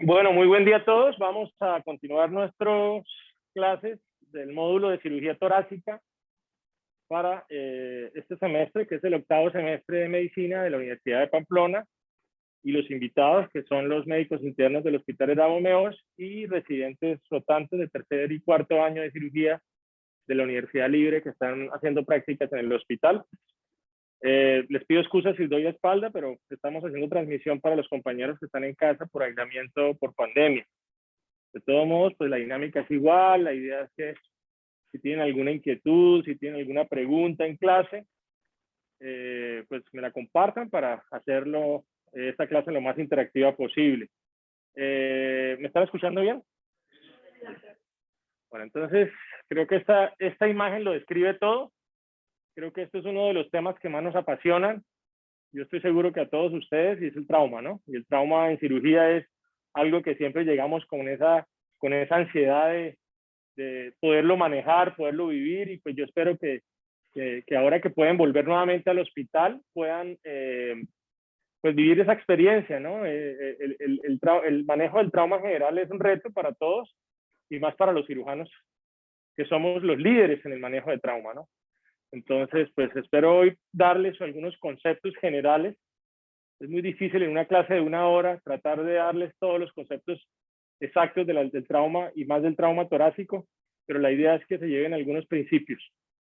Bueno, muy buen día a todos. Vamos a continuar nuestras clases del módulo de cirugía torácica para este semestre, que es el octavo semestre de medicina de la Universidad de Pamplona, y los invitados, que son los médicos internos del Hospital Heramo Meos y residentes rotantes de tercer y cuarto año de cirugía de la Universidad Libre, que están haciendo prácticas en el hospital. Les pido excusas si doy la espalda, pero estamos haciendo transmisión para los compañeros que están en casa por aislamiento por pandemia. De todos modos, pues la dinámica es igual. La idea es que si tienen alguna inquietud, si tienen alguna pregunta en clase, pues me la compartan para hacerlo esta clase lo más interactiva posible. ¿Me están escuchando bien? Bueno, entonces creo que esta imagen lo describe todo. Creo que este es uno de los temas que más nos apasionan. Yo estoy seguro que a todos ustedes, y es el trauma, ¿no? Y el trauma en cirugía es algo que siempre llegamos con esa ansiedad de poderlo manejar, poderlo vivir, y pues yo espero que ahora que pueden volver nuevamente al hospital, puedan pues vivir esa experiencia, ¿no? El manejo del trauma en general es un reto para todos, y más para los cirujanos, que somos los líderes en el manejo de trauma, ¿no? Entonces, pues espero hoy darles algunos conceptos generales. Es muy difícil en una clase de una hora tratar de darles todos los conceptos exactos del trauma, y más del trauma torácico, pero la idea es que se lleven algunos principios.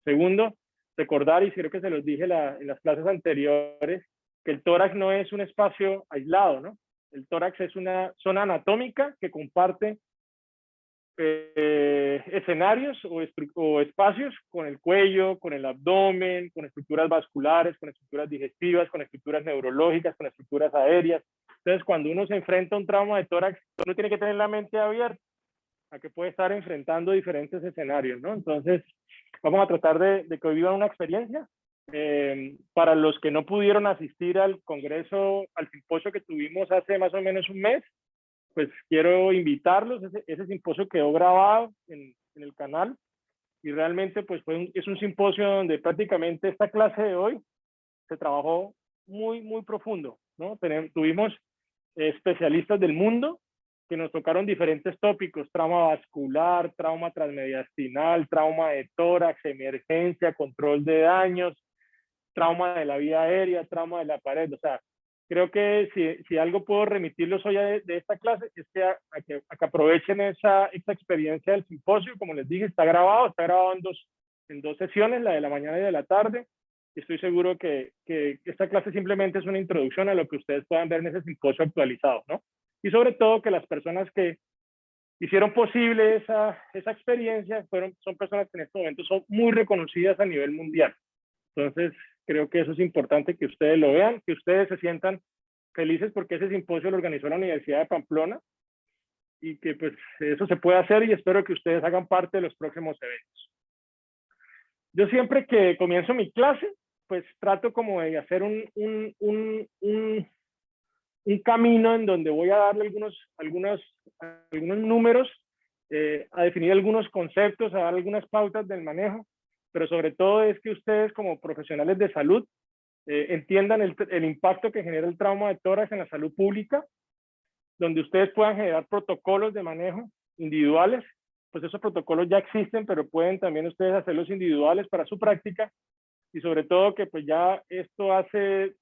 Segundo, recordar, y creo que se los dije en las clases anteriores, que el tórax no es un espacio aislado, ¿no? El tórax es una zona anatómica que comparte escenarios o espacios con el cuello, con el abdomen, con estructuras vasculares, con estructuras digestivas, con estructuras neurológicas, con estructuras aéreas. Entonces, cuando uno se enfrenta a un trauma de tórax, uno tiene que tener la mente abierta a que puede estar enfrentando diferentes escenarios, ¿no? Entonces, vamos a tratar de que vivan una experiencia. Para los que no pudieron asistir al congreso, al simposio que tuvimos hace más o menos un mes, pues quiero invitarlos. Ese simposio quedó grabado en el canal, y realmente pues es un simposio donde prácticamente esta clase de hoy se trabajó muy profundo, ¿no? Tuvimos especialistas del mundo que nos tocaron diferentes tópicos: trauma vascular, trauma transmediastinal, trauma de tórax, emergencia, control de daños, trauma de la vía aérea, trauma de la pared. O sea, creo que si algo puedo remitirlos hoy de esta clase es que a que aprovechen esta experiencia del simposio. Como les dije, está grabado en dos sesiones, la de la mañana y de la tarde. Estoy seguro que esta clase simplemente es una introducción a lo que ustedes puedan ver en ese simposio actualizado, ¿no? Y sobre todo que las personas que hicieron posible esa experiencia son personas que en este momento son muy reconocidas a nivel mundial. Entonces, creo que eso es importante que ustedes lo vean, que ustedes se sientan felices porque ese simposio lo organizó la Universidad de Pamplona, y que pues eso se puede hacer, y espero que ustedes hagan parte de los próximos eventos. Yo siempre que comienzo mi clase, pues trato como de hacer un camino en donde voy a darle algunos números, a definir algunos conceptos, a dar algunas pautas del manejo, pero sobre todo es que ustedes como profesionales de salud entiendan el impacto que genera el trauma de tórax en la salud pública, donde ustedes puedan generar protocolos de manejo individuales. Pues esos protocolos ya existen, pero pueden también ustedes hacerlos individuales para su práctica, y sobre todo que pues ya esto hace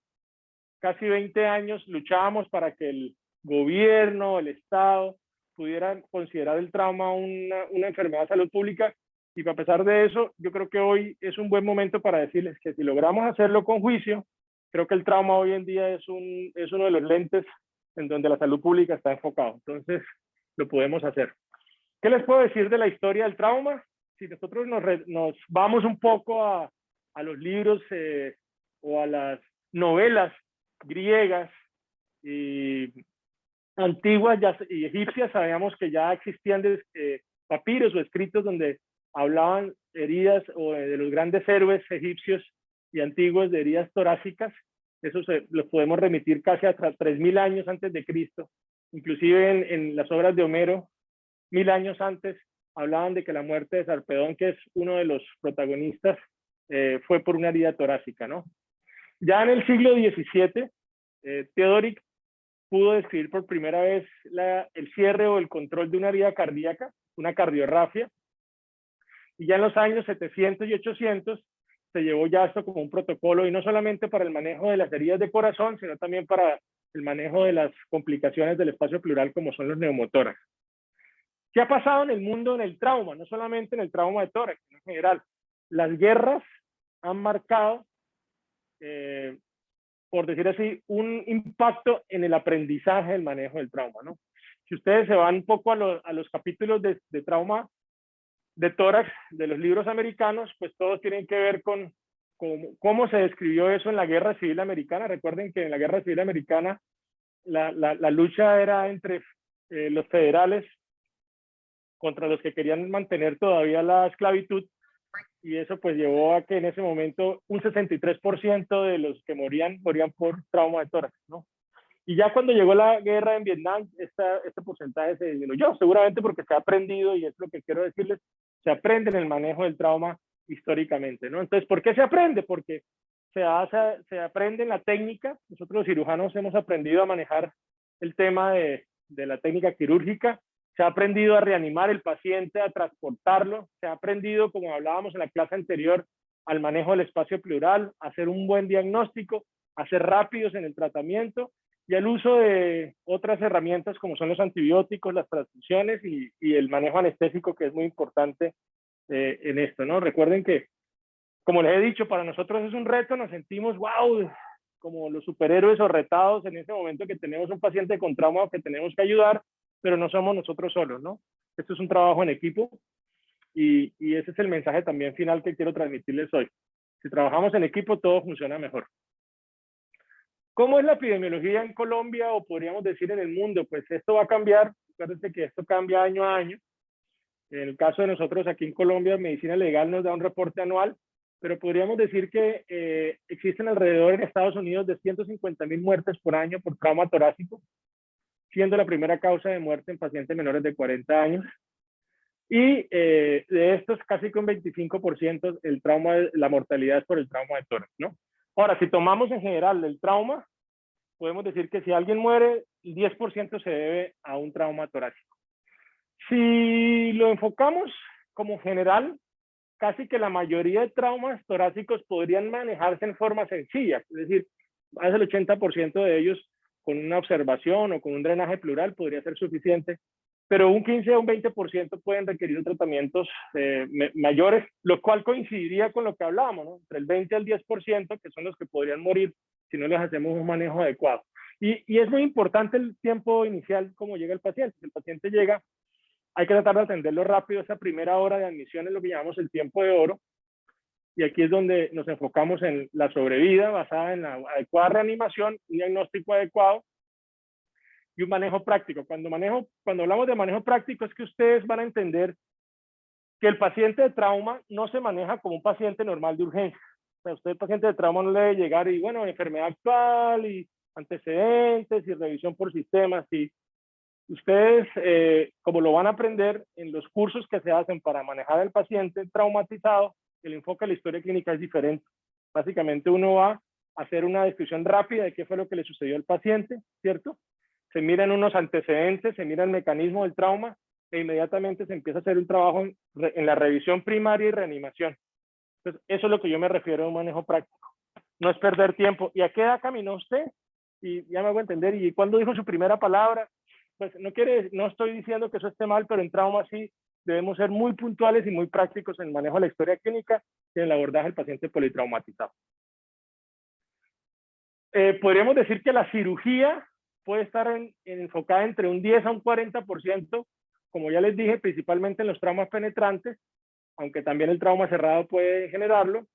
casi 20 años luchábamos para que el gobierno, el Estado, pudieran considerar el trauma una enfermedad de salud pública. Y a pesar de eso, yo creo que hoy es un buen momento para decirles que si logramos hacerlo con juicio, creo que el trauma hoy en día es uno de los lentes en donde la salud pública está enfocado. Entonces, lo podemos hacer. ¿Qué les puedo decir de la historia del trauma? Si nosotros nos vamos un poco a los libros o a las novelas griegas y antiguas y egipcias, sabíamos que ya existían papiros o escritos donde hablaban heridas o de los grandes héroes egipcios y antiguos, de heridas torácicas. Eso lo podemos remitir casi a 3000 años antes de Cristo. Inclusive en las obras de Homero, 1000 años antes, hablaban de que la muerte de Sarpedón, que es uno de los protagonistas, fue por una herida torácica, ¿no? Ya en el siglo XVII, Theodoric pudo describir por primera vez el cierre o el control de una herida cardíaca, una cardiorrafia, y ya en los años 700 y 800 se llevó ya esto como un protocolo, y no solamente para el manejo de las heridas de corazón, sino también para el manejo de las complicaciones del espacio pleural, como son los neumotórax. ¿Qué ha pasado en el mundo en el trauma? No solamente en el trauma de tórax, en general. Las guerras han marcado, por decir así, un impacto en el aprendizaje del manejo del trauma, ¿no? Si ustedes se van un poco a los capítulos de trauma de tórax de los libros americanos, pues todos tienen que ver con cómo se describió eso en la Guerra Civil Americana. Recuerden que en la Guerra Civil Americana la lucha era entre los federales contra los que querían mantener todavía la esclavitud, y eso pues llevó a que en ese momento un 63% de los que morían por trauma de tórax, ¿no? Y ya cuando llegó la guerra en Vietnam, este porcentaje se disminuyó, seguramente porque se ha aprendido, y es lo que quiero decirles, se aprende en el manejo del trauma históricamente, ¿no? Entonces, ¿por qué se aprende? Porque se aprende en la técnica. Nosotros los cirujanos hemos aprendido a manejar el tema de la técnica quirúrgica, se ha aprendido a reanimar el paciente, a transportarlo, se ha aprendido, como hablábamos en la clase anterior, al manejo del espacio pleural, a hacer un buen diagnóstico, a ser rápidos en el tratamiento, y el uso de otras herramientas como son los antibióticos, las transfusiones y el manejo anestésico, que es muy importante en esto, ¿no? Recuerden que, como les he dicho, para nosotros es un reto, nos sentimos, wow, como los superhéroes o retados en ese momento que tenemos un paciente con trauma que tenemos que ayudar, pero no somos nosotros solos, ¿no? Esto es un trabajo en equipo, y ese es el mensaje también final que quiero transmitirles hoy. Si trabajamos en equipo, todo funciona mejor. ¿Cómo es la epidemiología en Colombia, o podríamos decir en el mundo? Pues esto va a cambiar. Acuérdense que esto cambia año a año. En el caso de nosotros aquí en Colombia, Medicina Legal nos da un reporte anual, pero podríamos decir que existen alrededor en Estados Unidos de 150,000 muertes por año por trauma torácico, siendo la primera causa de muerte en pacientes menores de 40 años. Y de estos, casi que un 25% la mortalidad es por el trauma de tórax, ¿no? Ahora, si tomamos en general el trauma, podemos decir que si alguien muere, el 10% se debe a un trauma torácico. Si lo enfocamos como general, casi que la mayoría de traumas torácicos podrían manejarse en forma sencilla, es decir, más del 80% de ellos con una observación o con un drenaje pleural podría ser suficiente, pero un 15 o un 20% pueden requerir tratamientos mayores, lo cual coincidiría con lo que hablábamos, ¿no? Entre el 20 al 10%, que son los que podrían morir si no les hacemos un manejo adecuado. Y es muy importante el tiempo inicial, cómo llega el paciente. Si el paciente llega, hay que tratar de atenderlo rápido. Esa primera hora de admisión es lo que llamamos el tiempo de oro, y aquí es donde nos enfocamos en la sobrevida basada en la adecuada reanimación, un diagnóstico adecuado y un manejo práctico. Cuando hablamos de manejo práctico, es que ustedes van a entender que el paciente de trauma no se maneja como un paciente normal de urgencia. O sea, usted, el paciente de trauma, no le debe llegar y, bueno, enfermedad actual y antecedentes y revisión por sistemas. Y ustedes, como lo van a aprender en los cursos que se hacen para manejar al paciente traumatizado, el enfoque de la historia clínica es diferente. Básicamente uno va a hacer una descripción rápida de qué fue lo que le sucedió al paciente, ¿cierto? Se miran unos antecedentes, se mira el mecanismo del trauma, e inmediatamente se empieza a hacer un trabajo en la revisión primaria y reanimación. Entonces, eso es lo que yo me refiero a un manejo práctico. No es perder tiempo. ¿Y a qué edad caminó usted? Y ya me hago entender. ¿Y cuándo dijo su primera palabra? Pues no estoy diciendo que eso esté mal, pero en trauma sí debemos ser muy puntuales y muy prácticos en el manejo de la historia clínica y en el abordaje del paciente politraumatizado. Podríamos decir que la cirugía puede estar enfocada entre un 10 a un 40%, como ya les dije, principalmente en los traumas penetrantes, aunque también el trauma cerrado puede generarlo.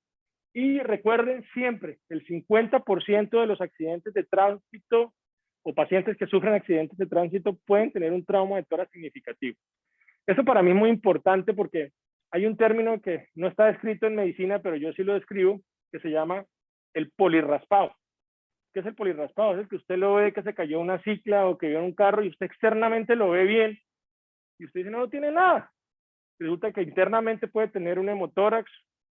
Y recuerden siempre, el 50% de los accidentes de tránsito o pacientes que sufren accidentes de tránsito pueden tener un trauma de tórax significativo. Eso para mí es muy importante porque hay un término que no está descrito en medicina, pero yo sí lo describo, que se llama el polirraspado. ¿Qué es el polirraspado? Es el que usted lo ve que se cayó una cicla o que vio en un carro y usted externamente lo ve bien y usted dice no tiene nada. Resulta que internamente puede tener un hemotórax,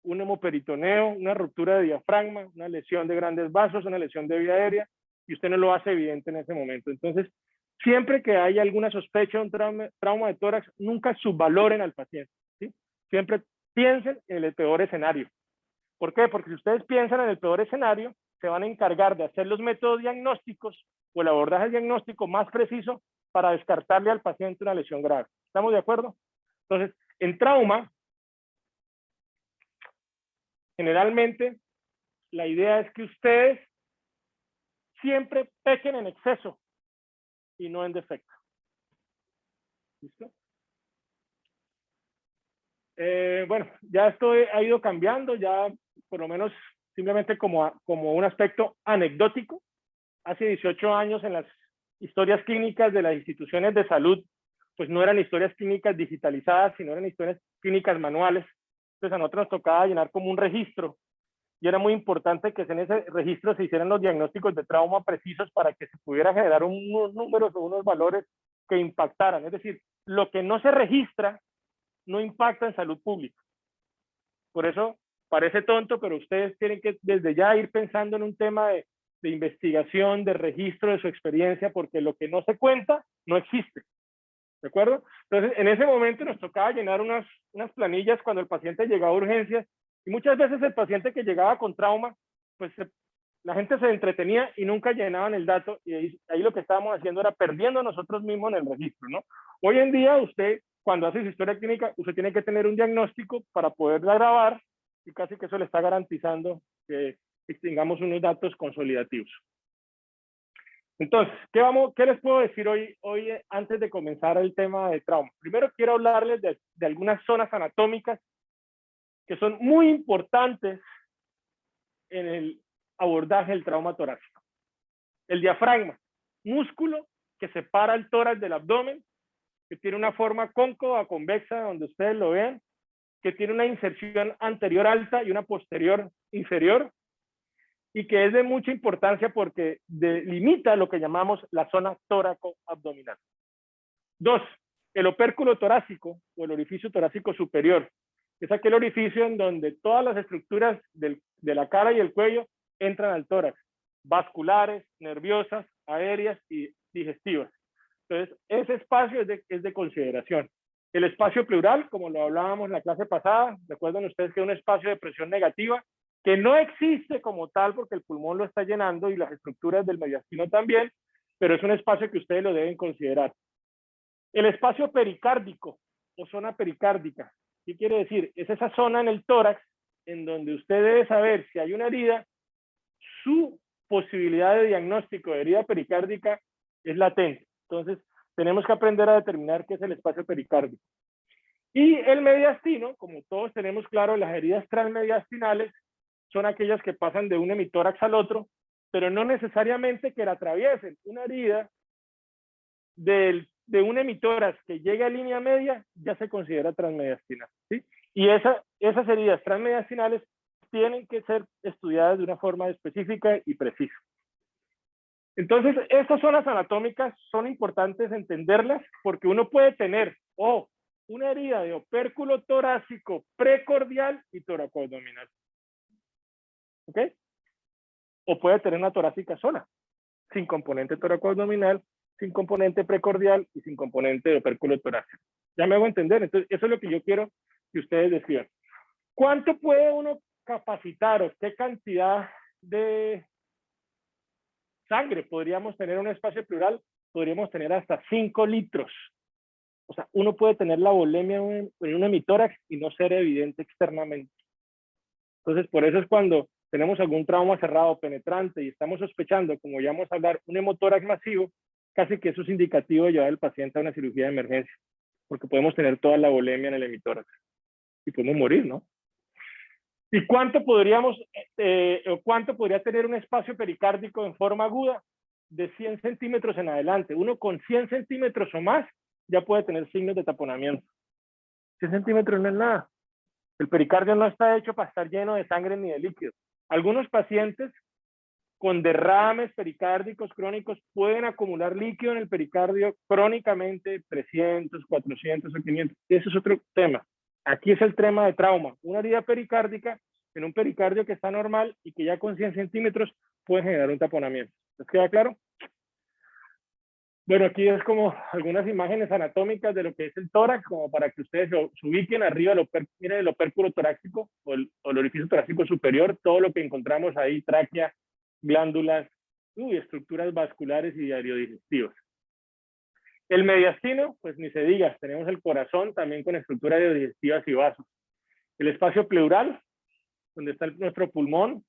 un hemoperitoneo, una ruptura de diafragma, una lesión de grandes vasos, una lesión de vía aérea y usted no lo hace evidente en ese momento. Entonces, siempre que haya alguna sospecha de un trauma de tórax, nunca subvaloren al paciente, ¿sí? Siempre piensen en el peor escenario. ¿Por qué? Porque si ustedes piensan en el peor escenario, se van a encargar de hacer los métodos diagnósticos o el abordaje diagnóstico más preciso para descartarle al paciente una lesión grave. ¿Estamos de acuerdo? Entonces, en trauma, generalmente, la idea es que ustedes siempre pequen en exceso y no en defecto. ¿Listo? Bueno, ya esto ha ido cambiando, ya por lo menos simplemente como un aspecto anecdótico. Hace 18 años en las historias clínicas de las instituciones de salud, pues no eran historias clínicas digitalizadas, sino eran historias clínicas manuales. Entonces a nosotros nos tocaba llenar como un registro y era muy importante que en ese registro se hicieran los diagnósticos de trauma precisos para que se pudiera generar unos números o unos valores que impactaran. Es decir, lo que no se registra no impacta en salud pública. Por eso parece tonto, pero ustedes tienen que desde ya ir pensando en un tema de investigación, de registro de su experiencia, porque lo que no se cuenta no existe. ¿De acuerdo? Entonces, en ese momento nos tocaba llenar unas planillas cuando el paciente llegaba a urgencias, y muchas veces el paciente que llegaba con trauma, pues la gente se entretenía y nunca llenaban el dato, y ahí lo que estábamos haciendo era perdiendo nosotros mismos en el registro, ¿no? Hoy en día usted, cuando hace su historia clínica, usted tiene que tener un diagnóstico para poderla grabar, y casi que eso le está garantizando que tengamos unos datos consolidativos. Entonces, ¿qué les puedo decir hoy antes de comenzar el tema de trauma? Primero quiero hablarles de algunas zonas anatómicas que son muy importantes en el abordaje del trauma torácico. El diafragma, músculo que separa el tórax del abdomen, que tiene una forma cóncava, convexa, donde ustedes lo ven, que tiene una inserción anterior alta y una posterior inferior, y que es de mucha importancia porque delimita lo que llamamos la zona tóraco-abdominal. 2, el opérculo torácico o el orificio torácico superior. Es aquel orificio en donde todas las estructuras de la cara y el cuello entran al tórax, vasculares, nerviosas, aéreas y digestivas. Entonces, ese espacio es de consideración. El espacio pleural, como lo hablábamos en la clase pasada, recuerden ustedes que es un espacio de presión negativa, que no existe como tal porque el pulmón lo está llenando y las estructuras del mediastino también, pero es un espacio que ustedes lo deben considerar. El espacio pericárdico o zona pericárdica, ¿qué quiere decir? Es esa zona en el tórax en donde usted debe saber si hay una herida, su posibilidad de diagnóstico de herida pericárdica es latente. Entonces, tenemos que aprender a determinar qué es el espacio pericárdico. Y el mediastino, como todos tenemos claro, las heridas transmediastinales son aquellas que pasan de un hemitórax al otro, pero no necesariamente que la atraviesen. Una herida de un hemitórax que llegue a línea media ya se considera transmediastinal, ¿sí? Y esas heridas transmediastinales tienen que ser estudiadas de una forma específica y precisa. Entonces, estas zonas anatómicas son importantes entenderlas porque uno puede tener una herida de opérculo torácico precordial y toracoabdominal. ¿Ok? O puede tener una torácica sola, sin componente toracoabdominal, sin componente precordial y sin componente de opérculo torácico. Ya me hago entender. Entonces, eso es lo que yo quiero que ustedes describan. ¿Cuánto puede uno capacitar o qué cantidad de sangre podríamos tener en un espacio pleural? Podríamos tener hasta 5 litros. O sea, uno puede tener la volemia en un hemitórax y no ser evidente externamente. Entonces, por eso es cuando tenemos algún trauma cerrado penetrante y estamos sospechando, como ya vamos a hablar, un hemotórax masivo, casi que eso es indicativo de llevar al paciente a una cirugía de emergencia, porque podemos tener toda la volemia en el hemitórax y podemos morir, ¿no? ¿Y cuánto podría tener un espacio pericárdico en forma aguda? De 100 centímetros en adelante. Uno con 100 centímetros o más ya puede tener signos de taponamiento. 100 centímetros no es nada. El pericardio no está hecho para estar lleno de sangre ni de líquido. Algunos pacientes con derrames pericárdicos crónicos pueden acumular líquido en el pericardio crónicamente 300, 400 o 500. Ese es otro tema. Aquí es el tema de trauma. Una herida pericárdica en un pericardio que está normal y que ya con 100 centímetros puede generar un taponamiento. ¿Les queda claro? Bueno, aquí es como algunas imágenes anatómicas de lo que es el tórax, como para que ustedes se ubiquen arriba, miren el opérculo torácico o el orificio torácico superior, todo lo que encontramos ahí, tráquea, glándulas, estructuras vasculares y digestivas. El mediastino, pues ni se diga, tenemos el corazón también con estructuras digestivas y vasos. El espacio pleural, donde está nuestro pulmón,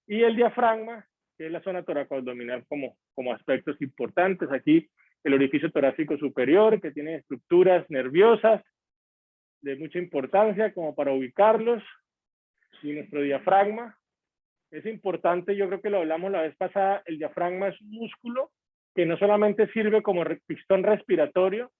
y el diafragma, que es la zona toracoabdominal como aspectos importantes. Aquí el orificio torácico superior, que tiene estructuras nerviosas de mucha importancia como para ubicarlos, y nuestro diafragma. Es importante, yo creo que lo hablamos la vez pasada, el diafragma es un músculo que no solamente sirve como pistón respiratorio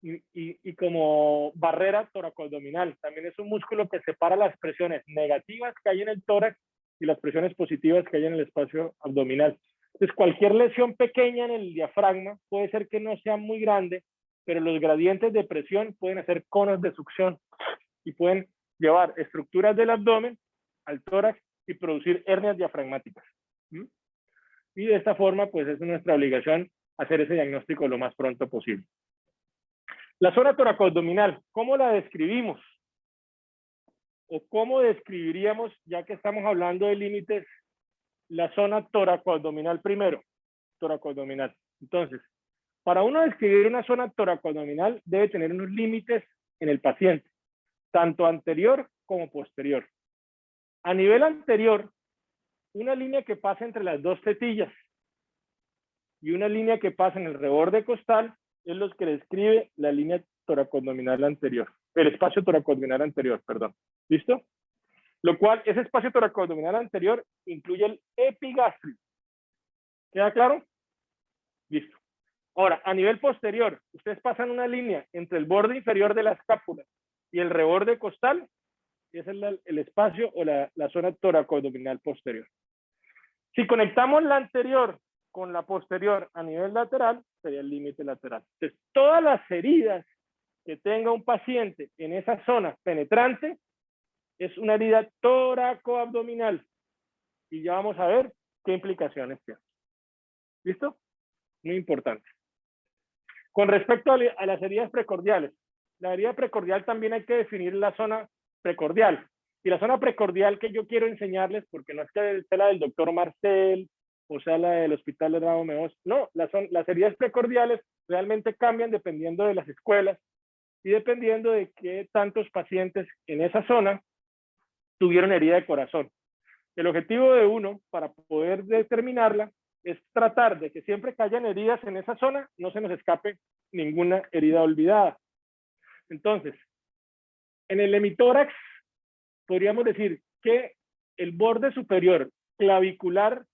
y como barrera toracoabdominal, también es un músculo que separa las presiones negativas que hay en el tórax y las presiones positivas que hay en el espacio abdominal. Entonces, cualquier lesión pequeña en el diafragma puede ser que no sea muy grande, pero los gradientes de presión pueden hacer conos de succión y pueden llevar estructuras del abdomen al tórax y producir hernias diafragmáticas. Y de esta forma, pues es nuestra obligación hacer ese diagnóstico lo más pronto posible. La zona toracoabdominal, ¿cómo la describimos? ¿O cómo describiríamos, ya que estamos hablando de límites, la zona toracoabdominal primero? Toracoabdominal. Entonces, para uno describir una zona toracoabdominal debe tener unos límites en el paciente, tanto anterior como posterior. A nivel anterior, una línea que pasa entre las dos tetillas y una línea que pasa en el reborde costal es lo que describe la línea toracoabdominal anterior, el espacio toracoabdominal anterior, perdón. ¿Listo? Lo cual, ese espacio toracoabdominal anterior incluye el epigastrio. ¿Queda claro? Listo. Ahora, a nivel posterior, ustedes pasan una línea entre el borde inferior de la escápula y el reborde costal, y ese es el espacio o la zona toracoabdominal posterior. Si conectamos la anterior con la posterior a nivel lateral, sería el límite lateral. Entonces, todas las heridas que tenga un paciente en esa zona penetrante es una herida toracoabdominal. Y ya vamos a ver qué implicaciones tiene. ¿Listo? Muy importante. Con respecto a las heridas precordiales, la herida precordial también hay que definir la zona precordial. Y la zona precordial que yo quiero enseñarles, porque no es que sea la del doctor Marcel o sea la del Hospital de Bravo Meos, no, las heridas precordiales realmente cambian dependiendo de las escuelas y dependiendo de qué tantos pacientes en esa zona tuvieron herida de corazón. El objetivo de uno, para poder determinarla, es tratar de que siempre que hayan heridas en esa zona, no se nos escape ninguna herida olvidada. Entonces, en el hemitórax, podríamos decir que el borde superior clavicular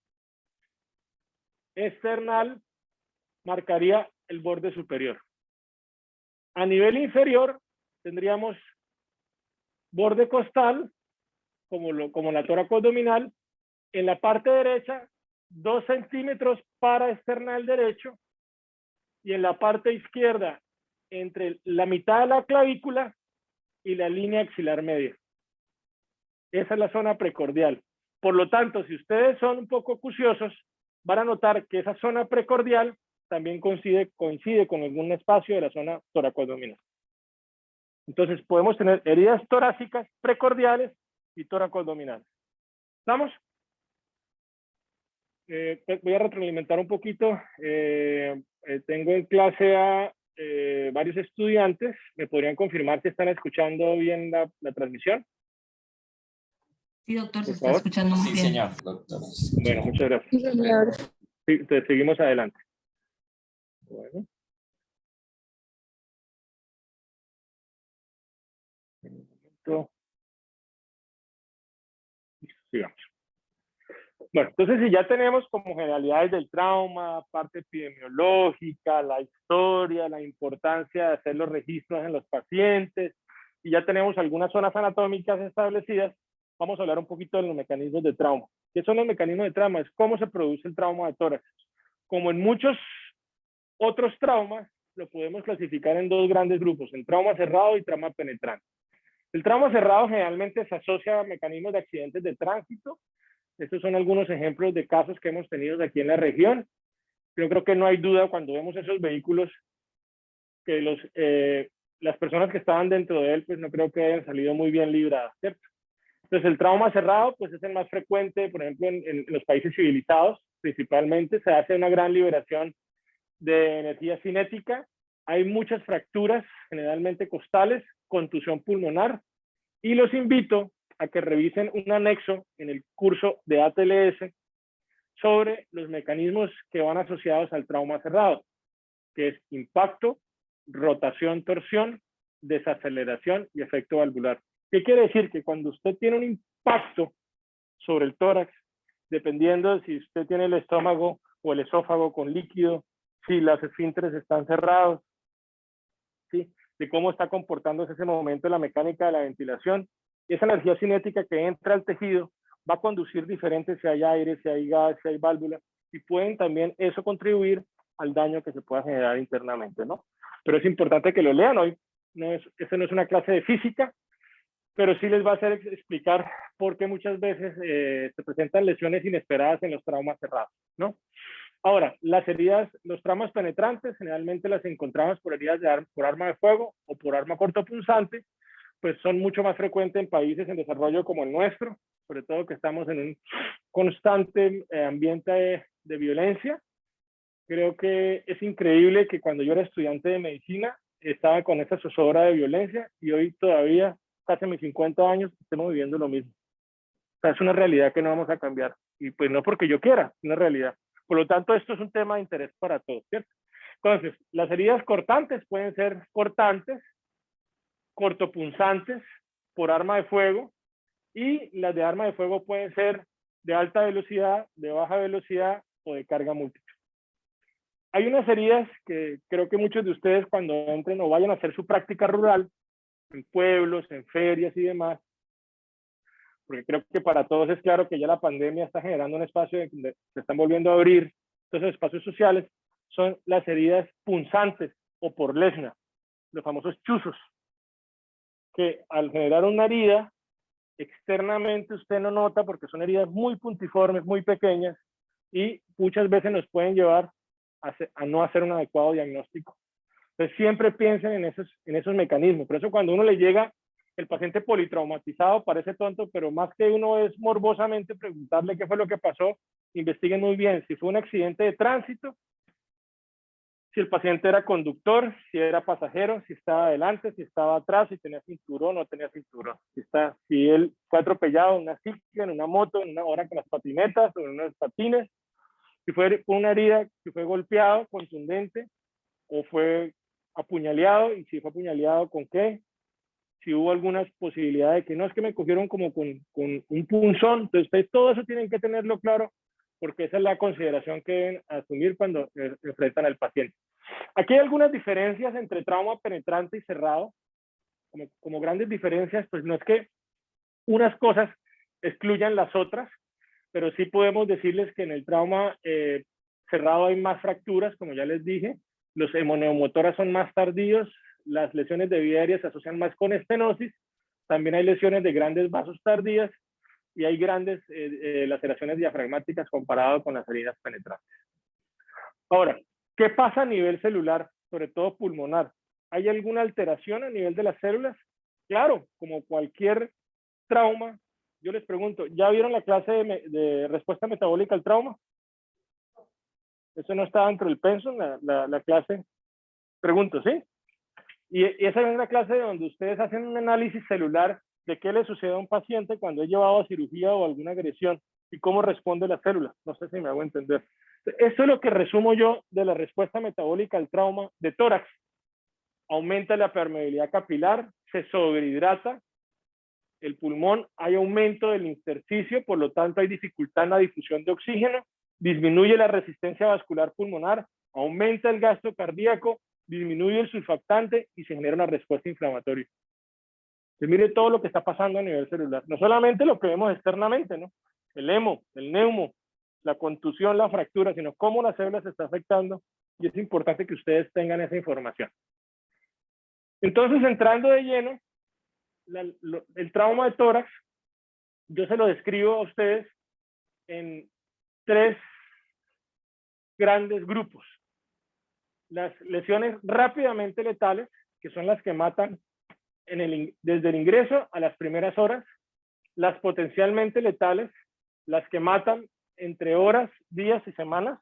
external marcaría el borde superior. A nivel inferior, tendríamos borde costal, como la toracoabdominal. En la parte derecha, 2 centímetros para external derecho. Y en la parte izquierda, entre la mitad de la clavícula y la línea axilar media. Esa es la zona precordial. Por lo tanto, si ustedes son un poco acuciosos, van a notar que esa zona precordial también coincide con algún espacio de la zona toracoabdominal. Entonces, podemos tener heridas torácicas, precordiales y toracoabdominales. ¿Estamos? Voy a retroalimentar un poquito. Tengo en clase a varios estudiantes. ¿Me podrían confirmar si están escuchando bien la transmisión? Sí, doctor, se está escuchando muy bien. Sí, señor, doctor. Bueno, muchas gracias. Sí, señor. Sí, entonces seguimos adelante. Bueno. Sigamos. Bueno, entonces si ya tenemos como generalidades del trauma, parte epidemiológica, la historia, la importancia de hacer los registros en los pacientes, y ya tenemos algunas zonas anatómicas establecidas, vamos a hablar un poquito de los mecanismos de trauma. ¿Qué son los mecanismos de trauma? Es cómo se produce el trauma de tórax. Como en muchos otros traumas, lo podemos clasificar en dos grandes grupos, en trauma cerrado y trauma penetrante. El trauma cerrado generalmente se asocia a mecanismos de accidentes de tránsito. Estos son algunos ejemplos de casos que hemos tenido aquí en la región. Yo creo que no hay duda cuando vemos esos vehículos que las personas que estaban dentro de él, pues no creo que hayan salido muy bien libradas, ¿cierto? Entonces el trauma cerrado, pues es el más frecuente, por ejemplo, en los países civilizados, principalmente, se hace una gran liberación de energía cinética. Hay muchas fracturas, generalmente costales, contusión pulmonar, y los invito a que revisen un anexo en el curso de ATLS sobre los mecanismos que van asociados al trauma cerrado, que es impacto, rotación, torsión, desaceleración y efecto valvular. ¿Qué quiere decir? Que cuando usted tiene un impacto sobre el tórax, dependiendo de si usted tiene el estómago o el esófago con líquido, si las esfínteres están cerrados, ¿sí? De cómo está comportándose ese momento la mecánica de la ventilación, y esa energía cinética que entra al tejido va a conducir diferente si hay aire, si hay gas, si hay válvula, y pueden también eso contribuir al daño que se pueda generar internamente, ¿no? Pero es importante que lo lean hoy. Esta no es una clase de física, pero sí les va a hacer explicar por qué muchas veces se presentan lesiones inesperadas en los traumas cerrados, ¿no? Ahora, las heridas, los traumas penetrantes, generalmente las encontramos por heridas por arma de fuego o por arma cortopunzante, pues son mucho más frecuentes en países en desarrollo como el nuestro, sobre todo que estamos en un constante ambiente de violencia. Creo que es increíble que cuando yo era estudiante de medicina estaba con esa zozobra de violencia y hoy todavía, casi a mis 50 años, estamos viviendo lo mismo. O sea, es una realidad que no vamos a cambiar. Y pues no porque yo quiera, es una realidad. Por lo tanto, esto es un tema de interés para todos, ¿cierto? Entonces, las heridas cortantes pueden ser cortantes, cortopunzantes por arma de fuego, y las de arma de fuego pueden ser de alta velocidad, de baja velocidad o de carga múltiple. Hay unas heridas que creo que muchos de ustedes cuando entren o vayan a hacer su práctica rural, en pueblos, en ferias y demás, porque creo que para todos es claro que ya la pandemia está generando un espacio donde se están volviendo a abrir todos esos espacios sociales, son las heridas punzantes o por lesna, los famosos chuzos, que al generar una herida, externamente usted no nota porque son heridas muy puntiformes, muy pequeñas, y muchas veces nos pueden llevar a no hacer un adecuado diagnóstico. Entonces siempre piensen en esos mecanismos. Por eso cuando uno le llega el paciente politraumatizado parece tonto, pero más que uno es morbosamente preguntarle qué fue lo que pasó, investiguen muy bien si fue un accidente de tránsito, si el paciente era conductor, si era pasajero, si estaba adelante, si estaba atrás, si tenía cinturón o no tenía cinturón, si él fue atropellado en una cicla, en una moto, ahora con las patinetas o en unos patines, si fue una herida, si fue golpeado, contundente, o fue apuñaleado, y si fue apuñaleado, ¿con qué? Si hubo algunas posibilidades de que no, es que me cogieron como con un punzón. Entonces, ustedes todo eso tienen que tenerlo claro, porque esa es la consideración que deben asumir cuando enfrentan al paciente. Aquí hay algunas diferencias entre trauma penetrante y cerrado, como grandes diferencias, pues no es que unas cosas excluyan las otras, pero sí podemos decirles que en el trauma cerrado hay más fracturas, como ya les dije, los hemoneumotoras son más tardíos, las lesiones de vía aérea se asocian más con estenosis, también hay lesiones de grandes vasos tardías y hay grandes laceraciones diafragmáticas comparado con las heridas penetrantes. Ahora, ¿qué pasa a nivel celular, sobre todo pulmonar? ¿Hay alguna alteración a nivel de las células? Claro, como cualquier trauma, yo les pregunto, ¿ya vieron la clase de respuesta metabólica al trauma? Eso no está dentro del pensum, la clase. Pregunto, ¿sí? Y esa es una clase donde ustedes hacen un análisis celular de qué le sucede a un paciente cuando es llevado a cirugía o alguna agresión y cómo responde la célula. No sé si me hago entender. Esto es lo que resumo yo de la respuesta metabólica al trauma de tórax. Aumenta la permeabilidad capilar, se sobrehidrata el pulmón, hay aumento del intersticio, por lo tanto hay dificultad en la difusión de oxígeno, disminuye la resistencia vascular pulmonar, aumenta el gasto cardíaco, disminuye el surfactante y se genera una respuesta inflamatoria. Entonces, mire todo lo que está pasando a nivel celular. No solamente lo que vemos externamente, ¿no? El hemo, el neumo, la contusión, la fractura, sino cómo la célula se está afectando, y es importante que ustedes tengan esa información. Entonces, entrando de lleno, el trauma de tórax, yo se lo describo a ustedes en 3 grandes grupos. Las lesiones rápidamente letales, que son las que matan desde el ingreso a las primeras horas. Las potencialmente letales, las que matan entre horas, días y semanas.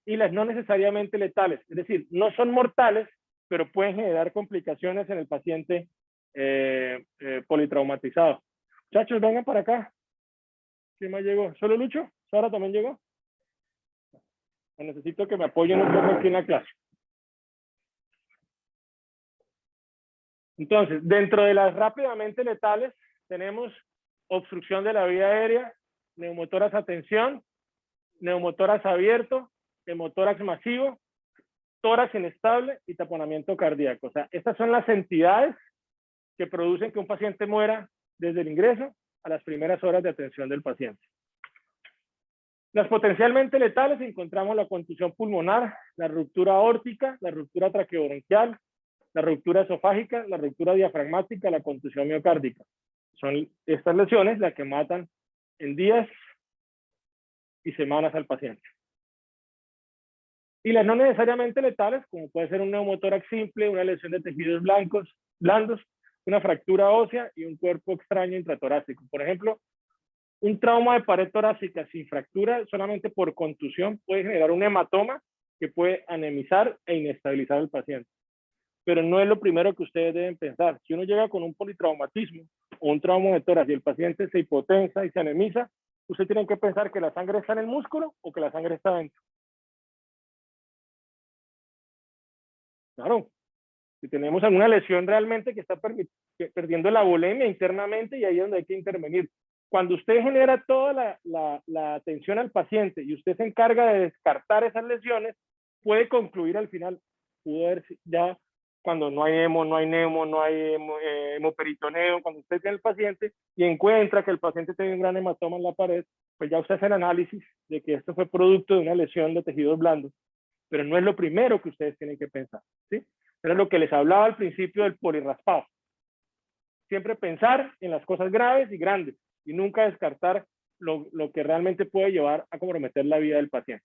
Y las no necesariamente letales, es decir, no son mortales, pero pueden generar complicaciones en el paciente politraumatizado. Muchachos, vengan para acá. ¿Quién más llegó? ¿Solo Lucho? ¿Sara también llegó? Necesito que me apoyen un poco aquí en la clase. Entonces, dentro de las rápidamente letales, tenemos obstrucción de la vía aérea, neumotórax a tensión, neumotórax abierto, hemotórax masivo, tórax inestable y taponamiento cardíaco. O sea, estas son las entidades que producen que un paciente muera desde el ingreso a las primeras horas de atención del paciente. Las potencialmente letales encontramos la contusión pulmonar, la ruptura aórtica, la ruptura traqueobronquial, la ruptura esofágica, la ruptura diafragmática, la contusión miocárdica. Son estas lesiones las que matan en días y semanas al paciente. Y las no necesariamente letales, como puede ser un neumotórax simple, una lesión de tejidos blandos, una fractura ósea y un cuerpo extraño intratorácico. Por ejemplo, un trauma de pared torácica sin fractura, solamente por contusión, puede generar un hematoma que puede anemizar e inestabilizar al paciente. Pero no es lo primero que ustedes deben pensar. Si uno llega con un politraumatismo o un trauma de tórax y el paciente se hipotensa y se anemiza, usted tiene que pensar que la sangre está en el músculo o que la sangre está dentro. Claro, si tenemos alguna lesión realmente que está perdiendo la volemia internamente, y ahí es donde hay que intervenir. Cuando usted genera toda la atención al paciente y usted se encarga de descartar esas lesiones, puede concluir al final, pudo haber ya cuando no hay hemo, no hay nemo, no hay hemoperitoneo, cuando usted tiene el paciente y encuentra que el paciente tiene un gran hematoma en la pared, pues ya usted hace el análisis de que esto fue producto de una lesión de tejidos blandos. Pero no es lo primero que ustedes tienen que pensar, ¿sí? Era lo que les hablaba al principio del polirraspado. Siempre pensar en las cosas graves y grandes y nunca descartar lo que realmente puede llevar a comprometer la vida del paciente.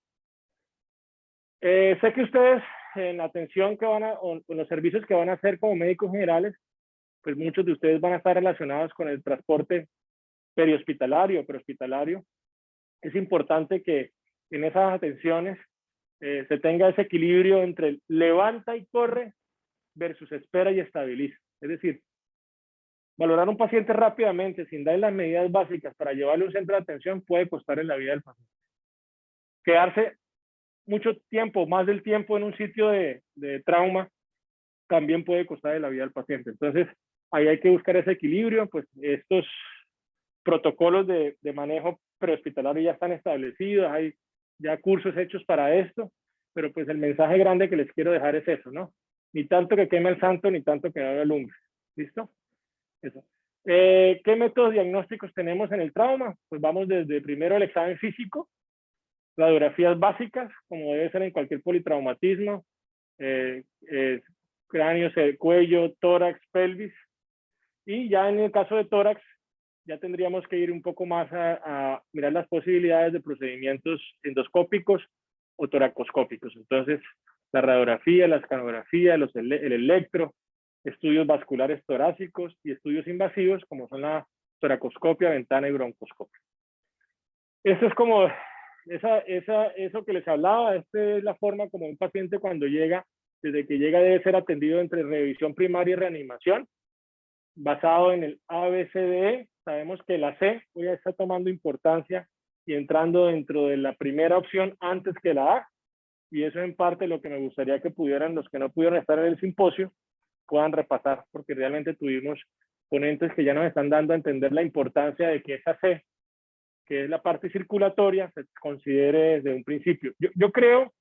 Sé que ustedes en la atención que van a, o en los servicios que van a hacer como médicos generales, pues muchos de ustedes van a estar relacionados con el transporte perihospitalario, prehospitalario. Es importante que en esas atenciones se tenga ese equilibrio entre levanta y corre versus espera y estabiliza. Es decir, valorar a un paciente rápidamente sin darle las medidas básicas para llevarle a un centro de atención puede costar en la vida del paciente. Quedarse mucho tiempo, más del tiempo en un sitio de trauma, también puede costar en la vida del paciente. Entonces, ahí hay que buscar ese equilibrio. Pues estos protocolos de manejo prehospitalario ya están establecidos, hay ya cursos hechos para esto, pero pues el mensaje grande que les quiero dejar es eso, ¿no? Ni tanto que queme el santo, ni tanto que haga lumbre. ¿Listo? Eso. ¿Qué métodos diagnósticos tenemos en el trauma? Pues vamos desde primero el examen físico, radiografías básicas, como debe ser en cualquier politraumatismo, cráneo, cuello, tórax, pelvis, y ya en el caso de tórax, ya tendríamos que ir un poco más a mirar las posibilidades de procedimientos endoscópicos o toracoscópicos. Entonces, la radiografía, la escanografía, el electro, estudios vasculares torácicos y estudios invasivos, como son la toracoscopia, ventana y broncoscopia. Eso es como eso que les hablaba. Esta es la forma como un paciente cuando llega, desde que llega debe ser atendido entre revisión primaria y reanimación, basado en el ABCDE. Sabemos que la C hoy está tomando importancia y entrando dentro de la primera opción antes que la A, y eso en parte lo que me gustaría que pudieran, los que no pudieron estar en el simposio, puedan repasar, porque realmente tuvimos ponentes que ya nos están dando a entender la importancia de que esa C, que es la parte circulatoria, se considere desde un principio. Yo creo,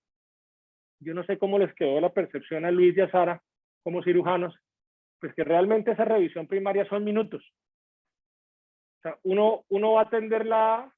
yo no sé cómo les quedó la percepción a Luis y a Sara como cirujanos, pues que realmente esa revisión primaria son minutos. O sea, uno va a atender la A,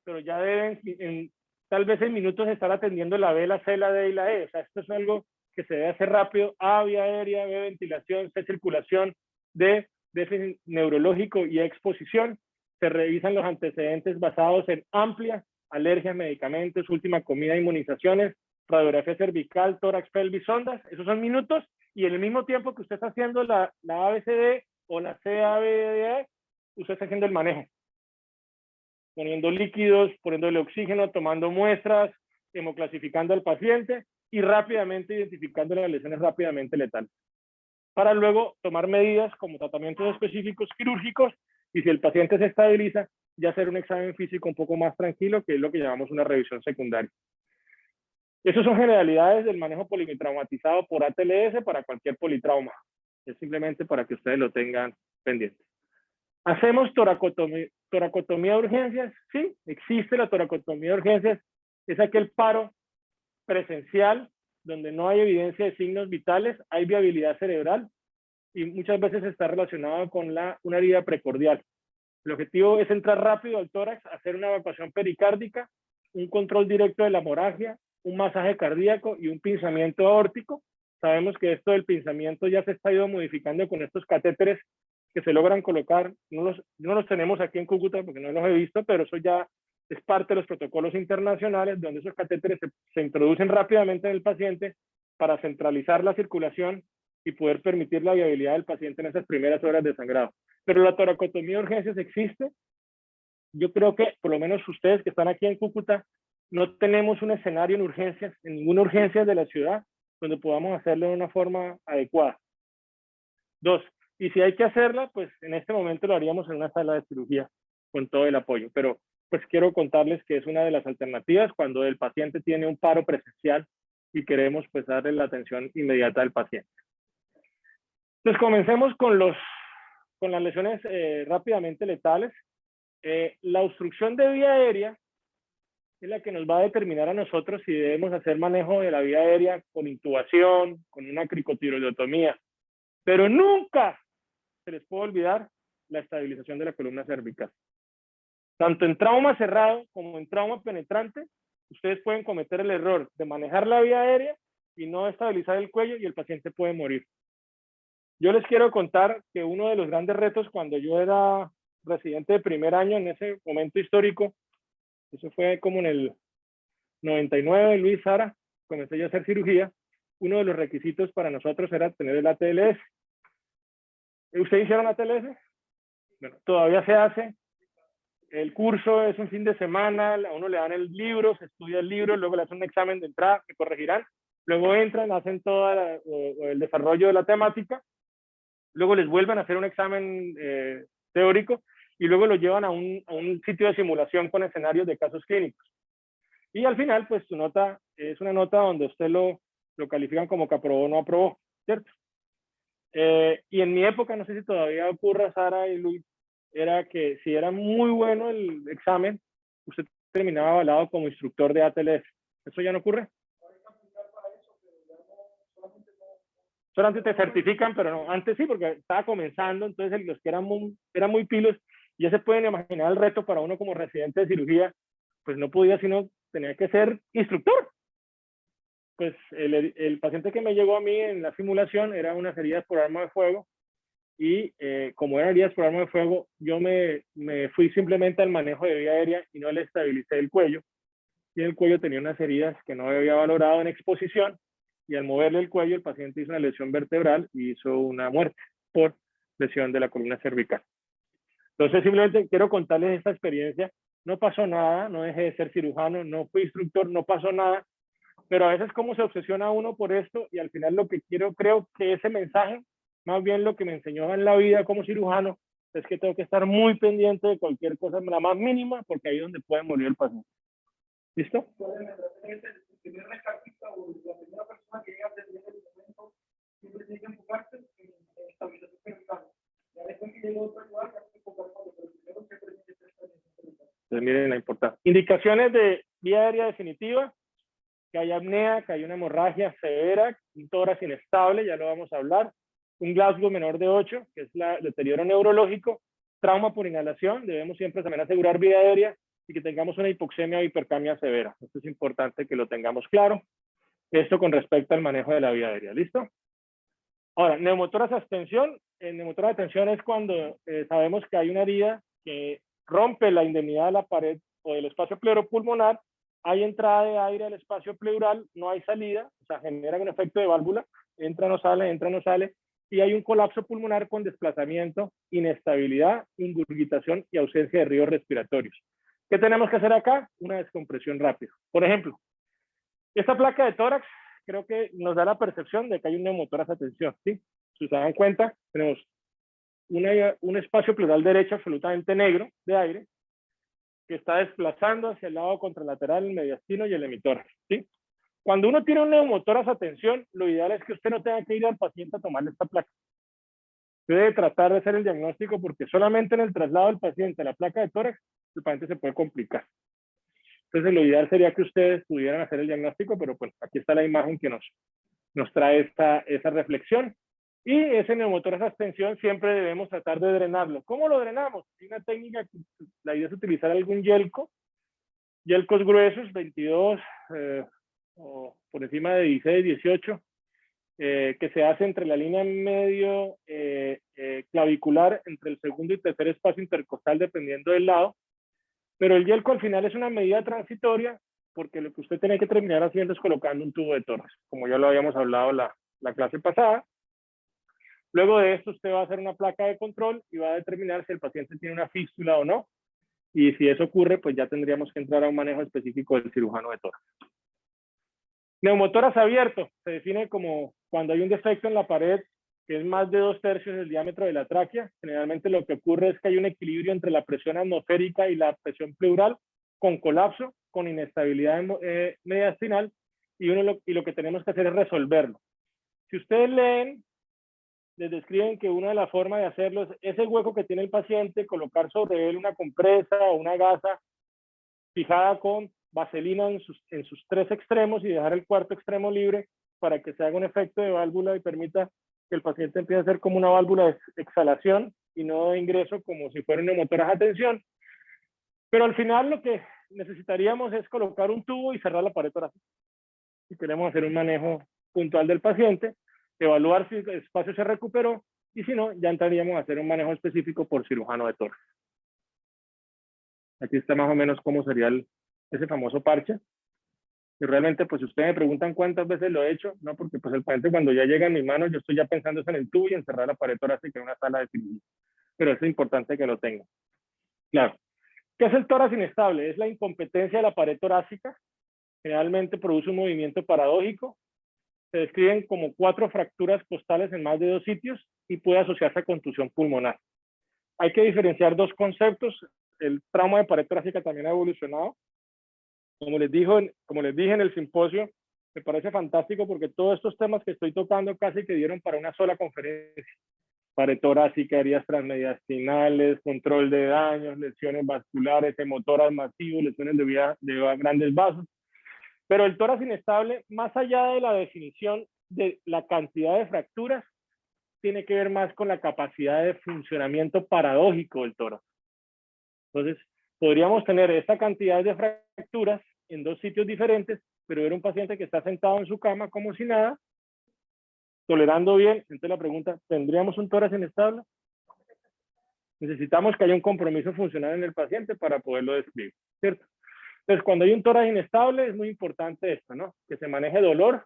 pero ya deben, tal vez en minutos, estar atendiendo la B, la C, la D y la E. O sea, esto es algo que se debe hacer rápido. A, vía aérea, B, ventilación, C, circulación, D, déficit neurológico y exposición. Se revisan los antecedentes basados en amplia, alergias, medicamentos, última comida, inmunizaciones, radiografía cervical, tórax, pelvis, sondas. Esos son minutos, y en el mismo tiempo que usted está haciendo la ABCD o la CABD, usted está haciendo el manejo. Poniendo líquidos, poniéndole oxígeno, tomando muestras, hemoclasificando al paciente y rápidamente identificando las lesiones rápidamente letales. Para luego tomar medidas como tratamientos específicos quirúrgicos, y si el paciente se estabiliza, ya hacer un examen físico un poco más tranquilo, que es lo que llamamos una revisión secundaria. Esas son generalidades del manejo politraumatizado por ATLS para cualquier politrauma. Es simplemente para que ustedes lo tengan pendiente. ¿Hacemos toracotomía de urgencias? Sí, existe la toracotomía de urgencias. Es aquel paro presencial donde no hay evidencia de signos vitales, hay viabilidad cerebral y muchas veces está relacionado con una herida precordial. El objetivo es entrar rápido al tórax, hacer una evacuación pericárdica, un control directo de la hemorragia, un masaje cardíaco y un pinzamiento aórtico. Sabemos que esto del pinzamiento ya se está ido modificando con estos catéteres que se logran colocar. No los tenemos aquí en Cúcuta porque no los he visto, pero eso ya es parte de los protocolos internacionales, donde esos catéteres se introducen rápidamente en el paciente para centralizar la circulación y poder permitir la viabilidad del paciente en esas primeras horas de sangrado. Pero la toracotomía de urgencias existe. Yo creo que, por lo menos ustedes que están aquí en Cúcuta, no tenemos un escenario en urgencias, en ninguna urgencia de la ciudad, donde podamos hacerlo de una forma adecuada. 2, y si hay que hacerla, pues en este momento lo haríamos en una sala de cirugía, con todo el apoyo. Pero pues quiero contarles que es una de las alternativas cuando el paciente tiene un paro presencial y queremos pues darle la atención inmediata al paciente. Entonces comencemos con las lesiones rápidamente letales. La obstrucción de vía aérea es la que nos va a determinar a nosotros si debemos hacer manejo de la vía aérea con intubación, con una cricotiroidotomía. Pero nunca se les puede olvidar la estabilización de la columna cervical. Tanto en trauma cerrado como en trauma penetrante, ustedes pueden cometer el error de manejar la vía aérea y no estabilizar el cuello y el paciente puede morir. Yo les quiero contar que uno de los grandes retos cuando yo era residente de primer año, en ese momento histórico, eso fue como en el 99, Luis Sara, comencé yo a hacer cirugía, uno de los requisitos para nosotros era tener el ATLS. ¿Ustedes hicieron ATLS? Bueno, todavía se hace. El curso es un fin de semana, a uno le dan el libro, se estudia el libro, luego le hacen un examen de entrada, que corregirán, luego entran, hacen todo el desarrollo de la temática, luego les vuelven a hacer un examen teórico y luego lo llevan a un sitio de simulación con escenarios de casos clínicos. Y al final, pues su nota es una nota donde usted lo califican como que aprobó o no aprobó, ¿cierto? Y en mi época, no sé si todavía ocurra, Sara y Luis, era que si era muy bueno el examen, usted terminaba avalado como instructor de ATLS. ¿Eso ya no ocurre? Solamente te certifican, pero no. Antes sí, porque estaba comenzando, entonces los que eran muy pilos, ya se pueden imaginar el reto para uno como residente de cirugía, pues no podía, sino tenía que ser instructor. Pues el paciente que me llegó a mí en la simulación era unas heridas por arma de fuego, y como eran heridas por arma de fuego, yo me fui simplemente al manejo de vía aérea y no le estabilicé el cuello, y el cuello tenía unas heridas que no había valorado en exposición, y al moverle el cuello el paciente hizo una lesión vertebral y hizo una muerte por lesión de la columna cervical. Entonces simplemente quiero contarles esta experiencia. No pasó nada, no dejé de ser cirujano, no fui instructor, no pasó nada, pero a veces como se obsesiona uno por esto, y al final lo que creo que ese mensaje, más bien lo que me enseñó en la vida como cirujano, es que tengo que estar muy pendiente de cualquier cosa, la más mínima, porque ahí es donde puede morir el paciente. ¿Listo? Entonces miren la importancia. Indicaciones de vía aérea definitiva: que hay apnea, que hay una hemorragia severa, un tórax inestable, ya lo vamos a hablar, un Glasgow menor de 8, que es el deterioro neurológico, trauma por inhalación, debemos siempre también asegurar vía aérea, y que tengamos una hipoxemia o hipercamia severa. Esto es importante que lo tengamos claro. Esto con respecto al manejo de la vía aérea. ¿Listo? Ahora, neumotoras a extensión. En neumotoras a tensión es cuando sabemos que hay una herida que rompe la indemnidad de la pared o del espacio pleuropulmonar, hay entrada de aire al espacio pleural, no hay salida, o sea, genera un efecto de válvula, entra, no sale, y hay un colapso pulmonar con desplazamiento, inestabilidad, ingurgitación y ausencia de ríos respiratorios. ¿Qué tenemos que hacer acá? Una descompresión rápida. Por ejemplo, esta placa de tórax creo que nos da la percepción de que hay un neumotórax a tensión, ¿sí? Si se dan cuenta, tenemos un espacio pleural derecho absolutamente negro de aire que está desplazando hacia el lado contralateral, el mediastino y el hemitórax, ¿sí? Cuando uno tiene un neumotórax a tensión, lo ideal es que usted no tenga que ir al paciente a tomarle esta placa. Usted debe tratar de hacer el diagnóstico porque solamente en el traslado del paciente a la placa de tórax, el paciente se puede complicar. Entonces, lo ideal sería que ustedes pudieran hacer el diagnóstico, pero pues aquí está la imagen que nos trae esa reflexión. Y ese neumotórax a extensión siempre debemos tratar de drenarlo. ¿Cómo lo drenamos? Hay una técnica que la idea es utilizar algún yelcos gruesos, 22 o por encima de 16, 18, que se hace entre la línea medio clavicular, entre el segundo y tercer espacio intercostal, dependiendo del lado. Pero el yelco al final es una medida transitoria, porque lo que usted tiene que terminar haciendo es colocando un tubo de tórax, como ya lo habíamos hablado la clase pasada. Luego de esto, usted va a hacer una placa de control y va a determinar si el paciente tiene una fístula o no. Y si eso ocurre, pues ya tendríamos que entrar a un manejo específico del cirujano de tórax. Neumotórax abierto se define como cuando hay un defecto en la pared que es más de 2/3 del diámetro de la tráquea. Generalmente lo que ocurre es que hay un equilibrio entre la presión atmosférica y la presión pleural, con colapso, con inestabilidad mediastinal, y lo que tenemos que hacer es resolverlo. Si ustedes leen, les describen que una de las formas de hacerlo es ese hueco que tiene el paciente, colocar sobre él una compresa o una gasa fijada con vaselina en sus 3 extremos y dejar el cuarto extremo libre para que se haga un efecto de válvula y permita que el paciente empiece a hacer como una válvula de exhalación y no de ingreso como si fuera un neumotórax a tensión. Pero al final lo que necesitaríamos es colocar un tubo y cerrar la pared torácica. Si queremos hacer un manejo puntual del paciente, evaluar si el espacio se recuperó, y si no, ya entraríamos a hacer un manejo específico por cirujano de tórax. Aquí está más o menos cómo sería ese famoso parche. Y realmente, pues, si ustedes me preguntan cuántas veces lo he hecho, no, porque pues el paciente cuando ya llega en mis manos, yo estoy ya pensando en el tubo y en cerrar la pared torácica en una sala de cirugía. Pero es importante que lo tengan. Claro. ¿Qué es el tórax inestable? Es la incompetencia de la pared torácica. Generalmente produce un movimiento paradójico. Se describen como 4 fracturas costales en más de 2 sitios y puede asociarse a contusión pulmonar. Hay que diferenciar 2 conceptos. El trauma de pared torácica también ha evolucionado. Como les dije en el simposio, me parece fantástico porque todos estos temas que estoy tocando casi que dieron para una sola conferencia. Pared torácica, heridas transmediastinales, control de daños, lesiones vasculares, hemotoras masivos, lesiones de grandes vasos. Pero el tórax inestable, más allá de la definición de la cantidad de fracturas, tiene que ver más con la capacidad de funcionamiento paradójico del tórax. Entonces, podríamos tener esta cantidad de fracturas en 2 sitios diferentes, pero ver un paciente que está sentado en su cama como si nada, tolerando bien. Entonces la pregunta, ¿tendríamos un tórax inestable? Necesitamos que haya un compromiso funcional en el paciente para poderlo describir, ¿cierto? Entonces, cuando hay un tórax inestable, es muy importante esto, ¿no? Que se maneje dolor,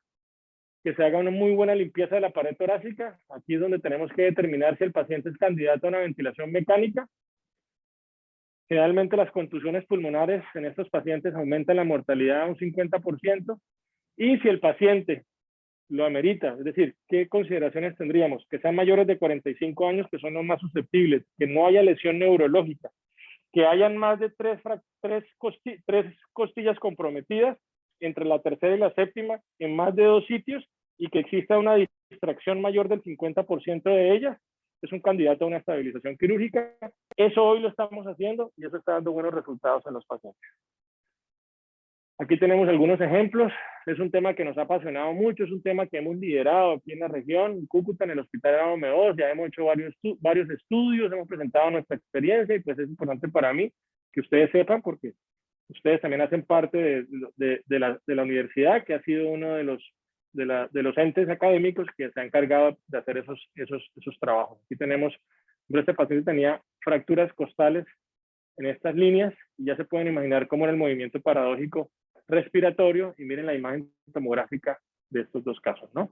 que se haga una muy buena limpieza de la pared torácica. Aquí es donde tenemos que determinar si el paciente es candidato a una ventilación mecánica. Generalmente las contusiones pulmonares en estos pacientes aumentan la mortalidad a un 50%. Y si el paciente lo amerita, es decir, ¿qué consideraciones tendríamos? Que sean mayores de 45 años, que son los más susceptibles, que no haya lesión neurológica, que hayan más de 3 costillas comprometidas entre la tercera y la séptima en más de 2 sitios y que exista una distracción mayor del 50% de ellas, es un candidato a una estabilización quirúrgica. Eso hoy lo estamos haciendo y eso está dando buenos resultados en los pacientes. Aquí tenemos algunos ejemplos. Es un tema que nos ha apasionado mucho, es un tema que hemos liderado aquí en la región, en Cúcuta, en el Hospital Arao-Meos. Ya hemos hecho varios estudios, hemos presentado nuestra experiencia y pues es importante para mí que ustedes sepan porque ustedes también hacen parte de la universidad, que ha sido uno de los de los entes académicos que se han encargado de hacer esos trabajos. Aquí tenemos, este paciente tenía fracturas costales en estas líneas y ya se pueden imaginar cómo era el movimiento paradójico respiratorio, y miren la imagen tomográfica de estos dos casos, ¿no?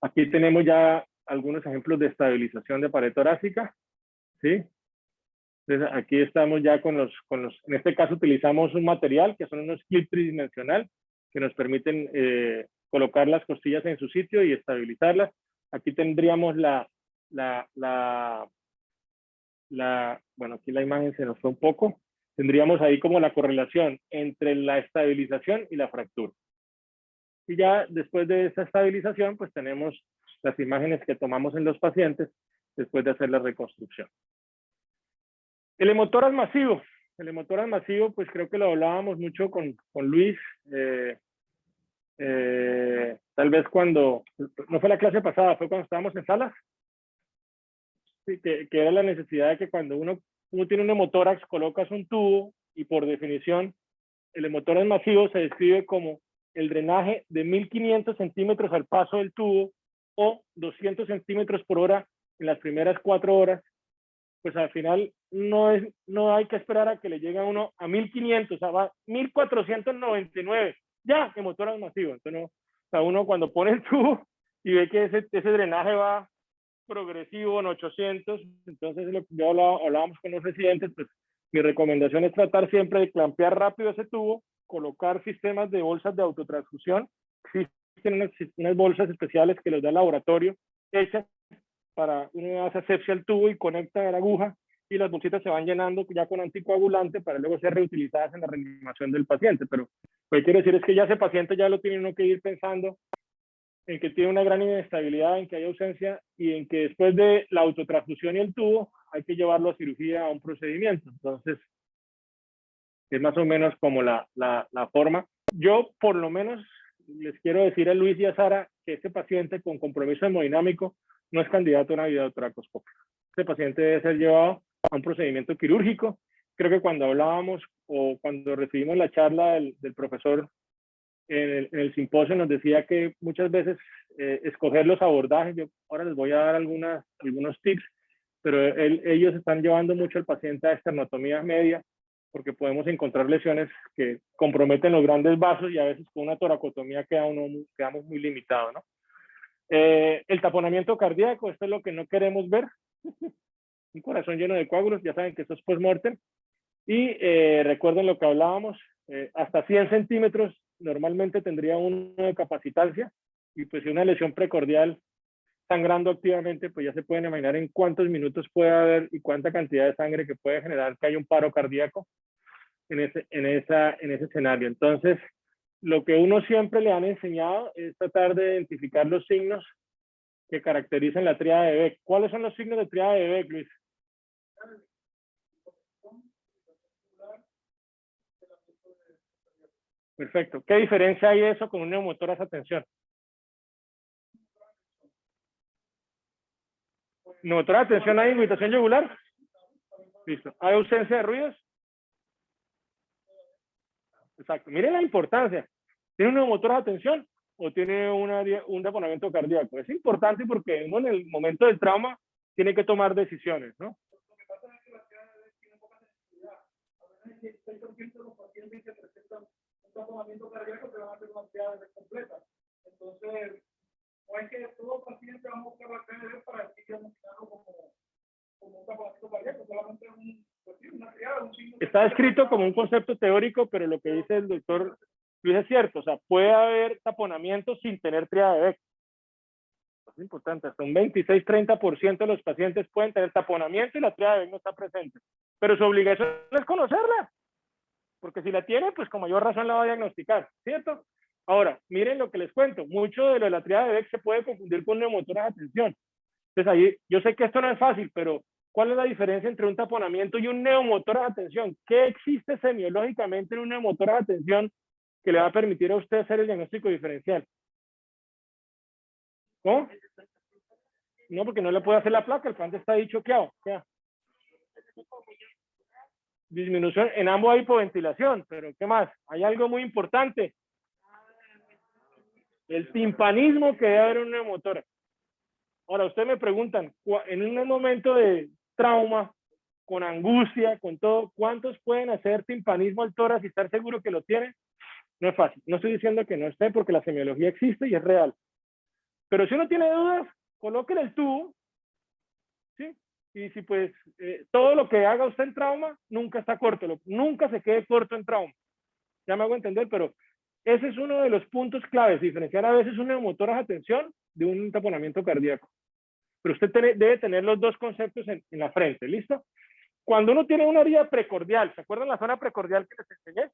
Aquí tenemos ya algunos ejemplos de estabilización de pared torácica, ¿sí? Entonces aquí estamos ya con los, en este caso utilizamos un material que son unos clips tridimensional que nos permiten colocar las costillas en su sitio y estabilizarlas. Aquí tendríamos bueno, aquí la imagen se nos fue un poco. Tendríamos ahí como la correlación entre la estabilización y la fractura. Y ya después de esa estabilización, pues tenemos las imágenes que tomamos en los pacientes después de hacer la reconstrucción. El hemotórax masivo. El hemotórax masivo, pues creo que lo hablábamos mucho con Luis. Tal vez cuando, no fue la clase pasada, fue cuando estábamos en salas. Sí, que era la necesidad de que cuando uno tiene un hemotórax, colocas un tubo y por definición el hemotórax masivo se describe como el drenaje de 1500 centímetros al paso del tubo o 200 centímetros por hora en las primeras 4 horas. Pues al final no hay que esperar a que le llegue a uno a 1500, o sea, va 1499, ya, hemotórax masivo. Entonces, o sea, uno cuando pone el tubo y ve que ese drenaje va progresivo en 800, entonces lo que ya hablábamos con los residentes, pues mi recomendación es tratar siempre de clampear rápido ese tubo, colocar sistemas de bolsas de autotransfusión. Existen unas bolsas especiales que los da el laboratorio, hechas para uno hace asepsia al tubo y conecta la aguja y las bolsitas se van llenando ya con anticoagulante para luego ser reutilizadas en la reanimación del paciente. Pero lo que quiero decir es que ya ese paciente ya lo tiene uno que ir pensando en que tiene una gran inestabilidad, en que hay ausencia y en que después de la autotransfusión y el tubo hay que llevarlo a cirugía, a un procedimiento. Entonces, es más o menos como la forma. Yo, por lo menos, les quiero decir a Luis y a Sara que este paciente con compromiso hemodinámico no es candidato a una videotoracoscopia. Este paciente debe ser llevado a un procedimiento quirúrgico. Creo que cuando hablábamos o cuando recibimos la charla del profesor en el simposio nos decía que muchas veces escoger los abordajes, yo ahora les voy a dar algunos tips, pero ellos están llevando mucho al paciente a esternotomía media porque podemos encontrar lesiones que comprometen los grandes vasos y a veces con una toracotomía quedamos muy limitados, ¿no? El taponamiento cardíaco, esto es lo que no queremos ver. Un corazón lleno de coágulos, ya saben que esto es post-mortem. Y recuerden lo que hablábamos, hasta 100 centímetros normalmente tendría uno de capacitancia, y pues si una lesión precordial sangrando activamente, pues ya se pueden imaginar en cuántos minutos puede haber y cuánta cantidad de sangre que puede generar que haya un paro cardíaco en ese escenario. Entonces, lo que uno siempre le han enseñado es tratar de identificar los signos que caracterizan la tríada de Beck. ¿Cuáles son los signos de tríada de Beck, Luis? Perfecto. ¿Qué diferencia hay eso con un neumotórax a tensión? ¿Neumotórax a tensión hay invitación yugular? Listo. ¿Hay ausencia de ruidos? Exacto. Miren la importancia. ¿Tiene un neumotórax a tensión o tiene un taponamiento cardíaco? Es importante porque uno en el momento del trauma tiene que tomar decisiones, ¿no? Lo que pasa es que la tríada de Beck tiene poca sensibilidad. A veces el 16% de los pacientes que presentan un taponamiento cardíaco se van a hacer una tríada de Beck completa. Entonces, no es que todo paciente va a buscar la tríada de Beck para diagnosticarlo como un taponamiento cardíaco, solamente una tríada, un signo. Está escrito como un concepto teórico, pero lo que dice el doctor Luis es cierto, o sea, puede haber taponamiento sin tener tríada de Beck. Es importante, hasta un 26-30% de los pacientes pueden tener taponamiento y la tríada de Beck no está presente. Pero su obligación es conocerla, porque si la tiene, pues con mayor razón la va a diagnosticar, ¿cierto? Ahora, miren lo que les cuento, mucho de lo de la tríada de Beck se puede confundir con neumotórax a tensión. Entonces ahí, yo sé que esto no es fácil, pero ¿cuál es la diferencia entre un taponamiento y un neumotórax a tensión? ¿Qué existe semiológicamente en un neumotórax a tensión que le va a permitir a usted hacer el diagnóstico diferencial? ¿Cómo? No, porque no le puede hacer la placa, el paciente está ahí choqueado. ¿Qué? Disminución, en ambos hay hipoventilación, pero ¿qué más? Hay algo muy importante. El timpanismo que debe haber en una neumotórax. Ahora, ustedes me preguntan, en un momento de trauma, con angustia, con todo, ¿cuántos pueden hacer timpanismo al tórax y estar seguro que lo tienen? No es fácil. No estoy diciendo que no esté porque la semiología existe y es real. Pero si uno tiene dudas, colóquele el tubo, ¿sí? Y si pues todo lo que haga usted en trauma nunca está corto, nunca se quede corto en trauma. Ya me hago entender, pero ese es uno de los puntos claves, diferenciar a veces un neumotórax a tensión de un taponamiento cardíaco. Pero usted debe tener los dos conceptos en la frente, ¿listo? Cuando uno tiene una herida precordial, ¿se acuerdan la zona precordial que les enseñé?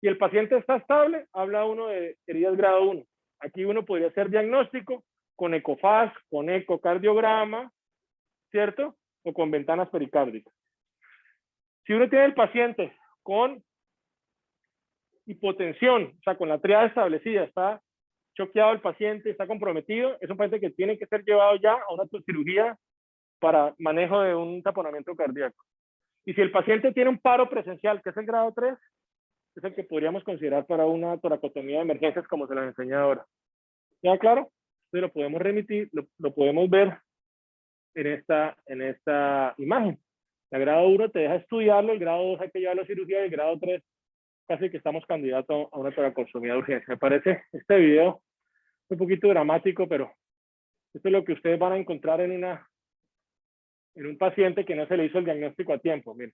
Y el paciente está estable, habla uno de heridas grado 1. Aquí uno podría hacer diagnóstico con ecofaz, con ecocardiograma, ¿cierto? O con ventanas pericárdicas. Si uno tiene el paciente con hipotensión, o sea, con la triada establecida, está choqueado el paciente, está comprometido, es un paciente que tiene que ser llevado ya a una cirugía para manejo de un taponamiento cardíaco. Y si el paciente tiene un paro presencial, que es el grado 3, es el que podríamos considerar para una toracotomía de emergencias como se las enseña ahora. ¿Ya claro? Entonces lo podemos remitir, lo podemos ver en esta imagen. El grado 1 te deja estudiarlo, el grado 2 hay que llevarlo a cirugía, y el grado 3 casi que estamos candidatos a una toracostomía de urgencia. Me parece este video un poquito dramático, pero esto es lo que ustedes van a encontrar en un paciente que no se le hizo el diagnóstico a tiempo. Miren.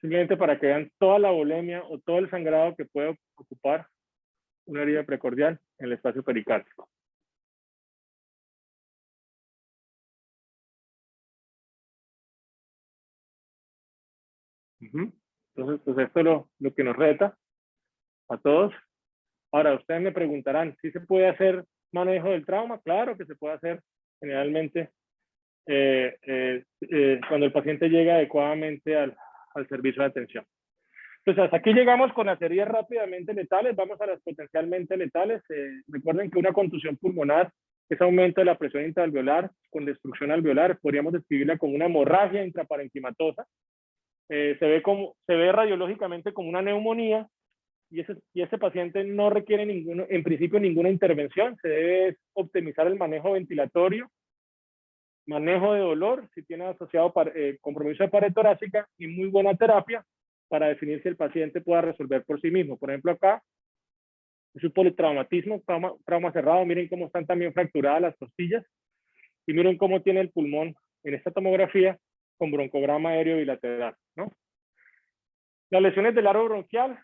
Simplemente para que vean toda la volemia o todo el sangrado que puede ocupar una herida precordial en el espacio pericárdico. Entonces, pues esto es lo que nos reta a todos. Ahora, ustedes me preguntarán, ¿sí se puede hacer manejo del trauma? Claro que se puede hacer generalmente cuando el paciente llega adecuadamente al servicio de atención. Entonces, hasta aquí llegamos con las heridas rápidamente letales. Vamos a las potencialmente letales. Recuerden que una contusión pulmonar es aumento de la presión intraalveolar con destrucción alveolar. Podríamos describirla como una hemorragia intraparenquimatosa. Se ve radiológicamente como una neumonía y ese paciente no requiere en principio ninguna intervención. Se debe optimizar el manejo ventilatorio, manejo de dolor, si tiene asociado compromiso de pared torácica y muy buena terapia para definir si el paciente pueda resolver por sí mismo. Por ejemplo, acá es un politraumatismo, trauma cerrado. Miren cómo están también fracturadas las costillas y miren cómo tiene el pulmón en esta tomografía con broncograma aéreo bilateral, ¿no? Las lesiones del árbol bronquial,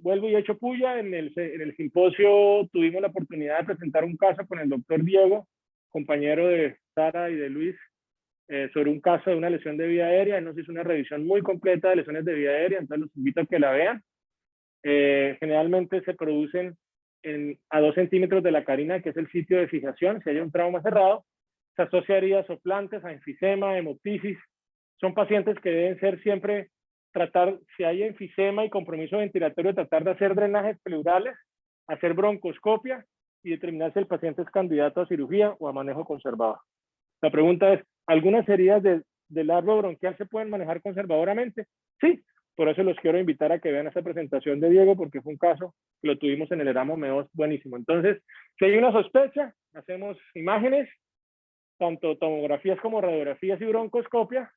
vuelvo y echo puya. En el simposio tuvimos la oportunidad de presentar un caso con el doctor Diego, compañero de Sara y de Luis, sobre un caso de una lesión de vía aérea. Él nos hizo una revisión muy completa de lesiones de vía aérea, entonces los invito a que la vean. Generalmente se producen a 2 centímetros de la carina, que es el sitio de fijación. Si hay un trauma cerrado, se asocia a heridas soplantes, a enfisema, hemoptisis. Son pacientes que deben ser siempre si hay enfisema y compromiso ventilatorio, tratar de hacer drenajes pleurales, hacer broncoscopia y determinar si el paciente es candidato a cirugía o a manejo conservador. La pregunta es, ¿algunas heridas del árbol bronquial se pueden manejar conservadoramente? Sí, por eso los quiero invitar a que vean esta presentación de Diego, porque fue un caso que lo tuvimos en el Erasmo MEOS buenísimo. Entonces, si hay una sospecha, hacemos imágenes, tanto tomografías como radiografías y broncoscopia.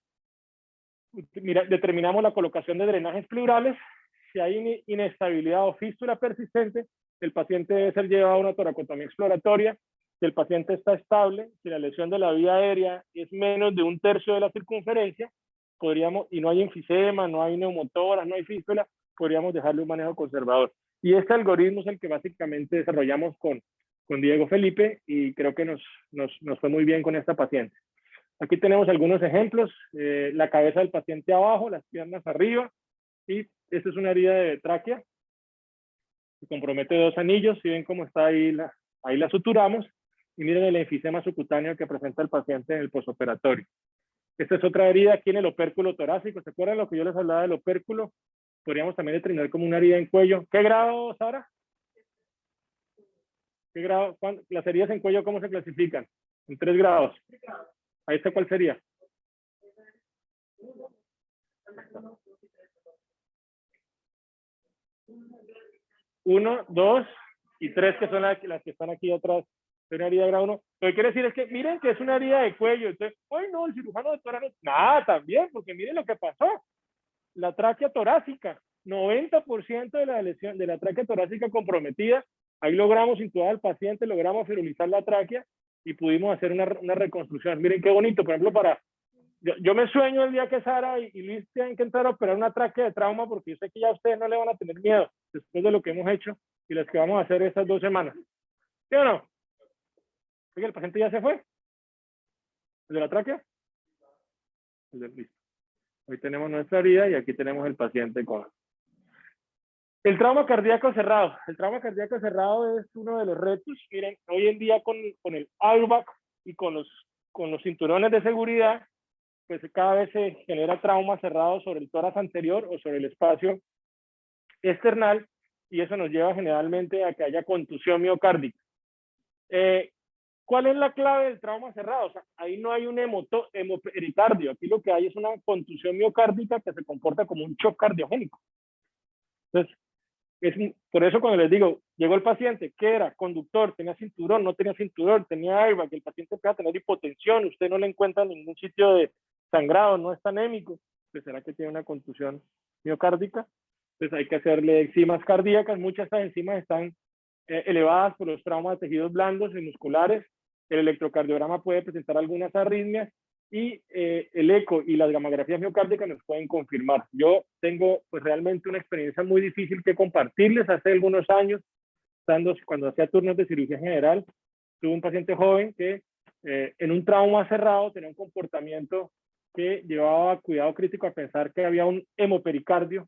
Mira, determinamos la colocación de drenajes pleurales. Si hay inestabilidad o fístula persistente, el paciente debe ser llevado a una toracotomía exploratoria. Si el paciente está estable, si la lesión de la vía aérea es menos de 1/3 de la circunferencia, y no hay enfisema, no hay neumotórax, no hay fístula, podríamos dejarle un manejo conservador. Y este algoritmo es el que básicamente desarrollamos con Diego Felipe y creo que nos fue muy bien con esta paciente. Aquí tenemos algunos ejemplos, la cabeza del paciente abajo, las piernas arriba, y esta es una herida de tráquea que compromete 2 anillos. Si ven cómo está ahí la suturamos, y miren el enfisema subcutáneo que presenta el paciente en el posoperatorio. Esta es otra herida aquí en el opérculo torácico. ¿Se acuerdan lo que yo les hablaba del opérculo? Podríamos también determinar como una herida en cuello. ¿Qué grado, Sara? ¿Qué grado? Las heridas en cuello, ¿cómo se clasifican? En 3 grados. ¿Ahí está cuál sería? 1, 2 y 3, que son las que están aquí atrás. Es una herida de grado 1. Lo que quiere decir es que miren que es una herida de cuello. Entonces, ¡ay no! El cirujano de tórax no. Nada, también, porque miren lo que pasó. La tráquea torácica, 90% de la lesión de la tráquea torácica comprometida. Ahí logramos intubar al paciente, logramos firulizar la tráquea y pudimos hacer una reconstrucción. Miren qué bonito, por ejemplo, yo me sueño el día que Sara y Luis tienen que entrar a operar una tráquea de trauma, porque yo sé que ya ustedes no le van a tener miedo después de lo que hemos hecho y las que vamos a hacer estas 2 semanas. ¿Sí o no? Oye, el paciente ya se fue. ¿El de la tráquea? El de listo. Hoy tenemos nuestra herida y aquí tenemos el paciente con... El trauma cardíaco cerrado. El trauma cardíaco cerrado es uno de los retos. Miren, hoy en día con el airbag y con los cinturones de seguridad, pues cada vez se genera trauma cerrado sobre el tórax anterior o sobre el espacio external, y eso nos lleva generalmente a que haya contusión miocárdica. ¿Cuál es la clave del trauma cerrado? O sea, ahí no hay un hemopericardio. Aquí lo que hay es una contusión miocárdica que se comporta como un shock cardiogénico. Entonces, por eso cuando les digo, llegó el paciente, ¿qué era? Conductor, tenía cinturón, no tenía cinturón, tenía airbag, que el paciente empieza a tener hipotensión, usted no le encuentra en ningún sitio de sangrado, no está anémico, pues será que tiene una contusión miocárdica. Entonces hay que hacerle enzimas cardíacas. Muchas de estas enzimas están elevadas por los traumas de tejidos blandos y musculares. El electrocardiograma puede presentar algunas arritmias y el eco y las gamografías miocárdicas nos pueden confirmar. Yo tengo pues realmente una experiencia muy difícil que compartirles. Hace algunos años, cuando hacía turnos de cirugía general, tuve un paciente joven que en un trauma cerrado tenía un comportamiento que llevaba a cuidado crítico a pensar que había un hemopericardio.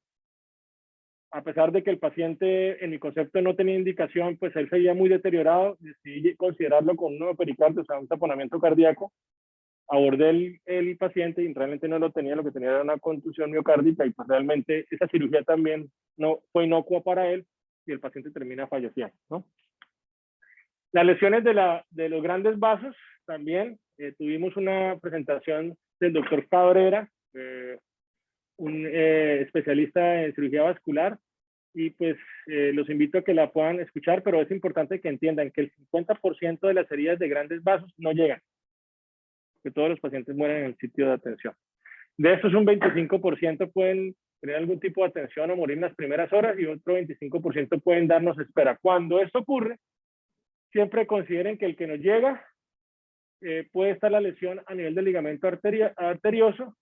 A pesar de que el paciente, en mi concepto, no tenía indicación, pues él seguía muy deteriorado, decidí considerarlo con un hemopericardio, o sea, un taponamiento cardíaco. Abordé el paciente y realmente no lo tenía, lo que tenía era una contusión miocárdica, y pues realmente esa cirugía también no fue inocua para él y el paciente termina falleciendo, ¿no? Las lesiones de los grandes vasos también. Tuvimos una presentación del doctor Cabrera, un especialista en cirugía vascular, y pues los invito a que la puedan escuchar, pero es importante que entiendan que el 50% de las heridas de grandes vasos no llegan, que todos los pacientes mueren en el sitio de atención. De estos, un 25% pueden tener algún tipo de atención o morir en las primeras horas, y otro 25% pueden darnos espera. Cuando esto ocurre, siempre consideren que el que nos llega puede estar la lesión a nivel del ligamento arterioso,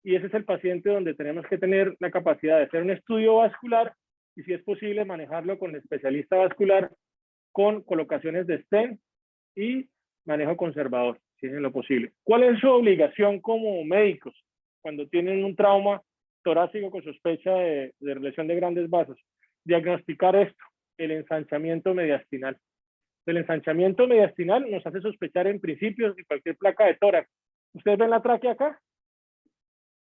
y ese es el paciente donde tenemos que tener la capacidad de hacer un estudio vascular y, si es posible, manejarlo con el especialista vascular con colocaciones de stent y manejo conservador, si es en lo posible. ¿Cuál es su obligación como médicos cuando tienen un trauma torácico con sospecha de lesión de grandes vasos? Diagnosticar esto, el ensanchamiento mediastinal. El ensanchamiento mediastinal nos hace sospechar en principio de cualquier placa de tórax. ¿Ustedes ven la tráquea acá?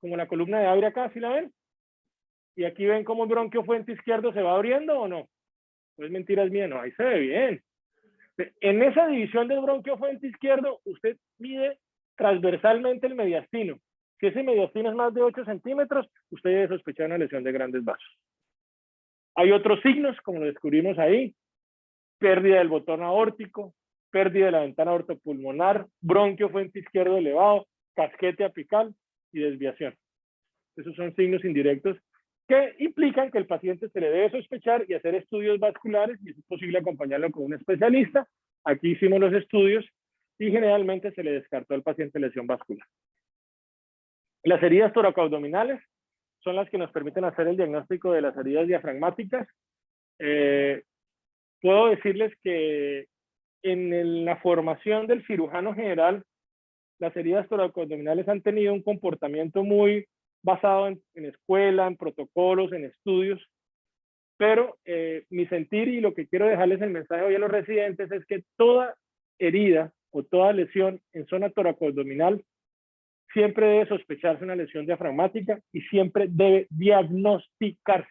Como la columna de aire acá, ¿sí la ven? Y aquí ven cómo el bronquio fuente izquierdo se va abriendo, ¿o no? Pues mentira es mía, no, ahí se ve bien. En esa división del bronquio fuente izquierdo, usted mide transversalmente el mediastino. Si ese mediastino es más de 8 centímetros, usted debe sospechar una lesión de grandes vasos. Hay otros signos, como lo descubrimos ahí: pérdida del botón aórtico, pérdida de la ventana ortopulmonar, bronquio fuente izquierdo elevado, casquete apical y desviación. Esos son signos indirectos que implican que el paciente se le debe sospechar y hacer estudios vasculares, y es posible acompañarlo con un especialista. Aquí hicimos los estudios y generalmente se le descartó al paciente lesión vascular. Las heridas toracoabdominales son las que nos permiten hacer el diagnóstico de las heridas diafragmáticas. Puedo decirles que en la formación del cirujano general, las heridas toracoabdominales han tenido un comportamiento muy basado en escuela, en protocolos, en estudios, pero mi sentir y lo que quiero dejarles el mensaje hoy a los residentes es que toda herida o toda lesión en zona toracoabdominal siempre debe sospecharse una lesión diafragmática y siempre debe diagnosticarse.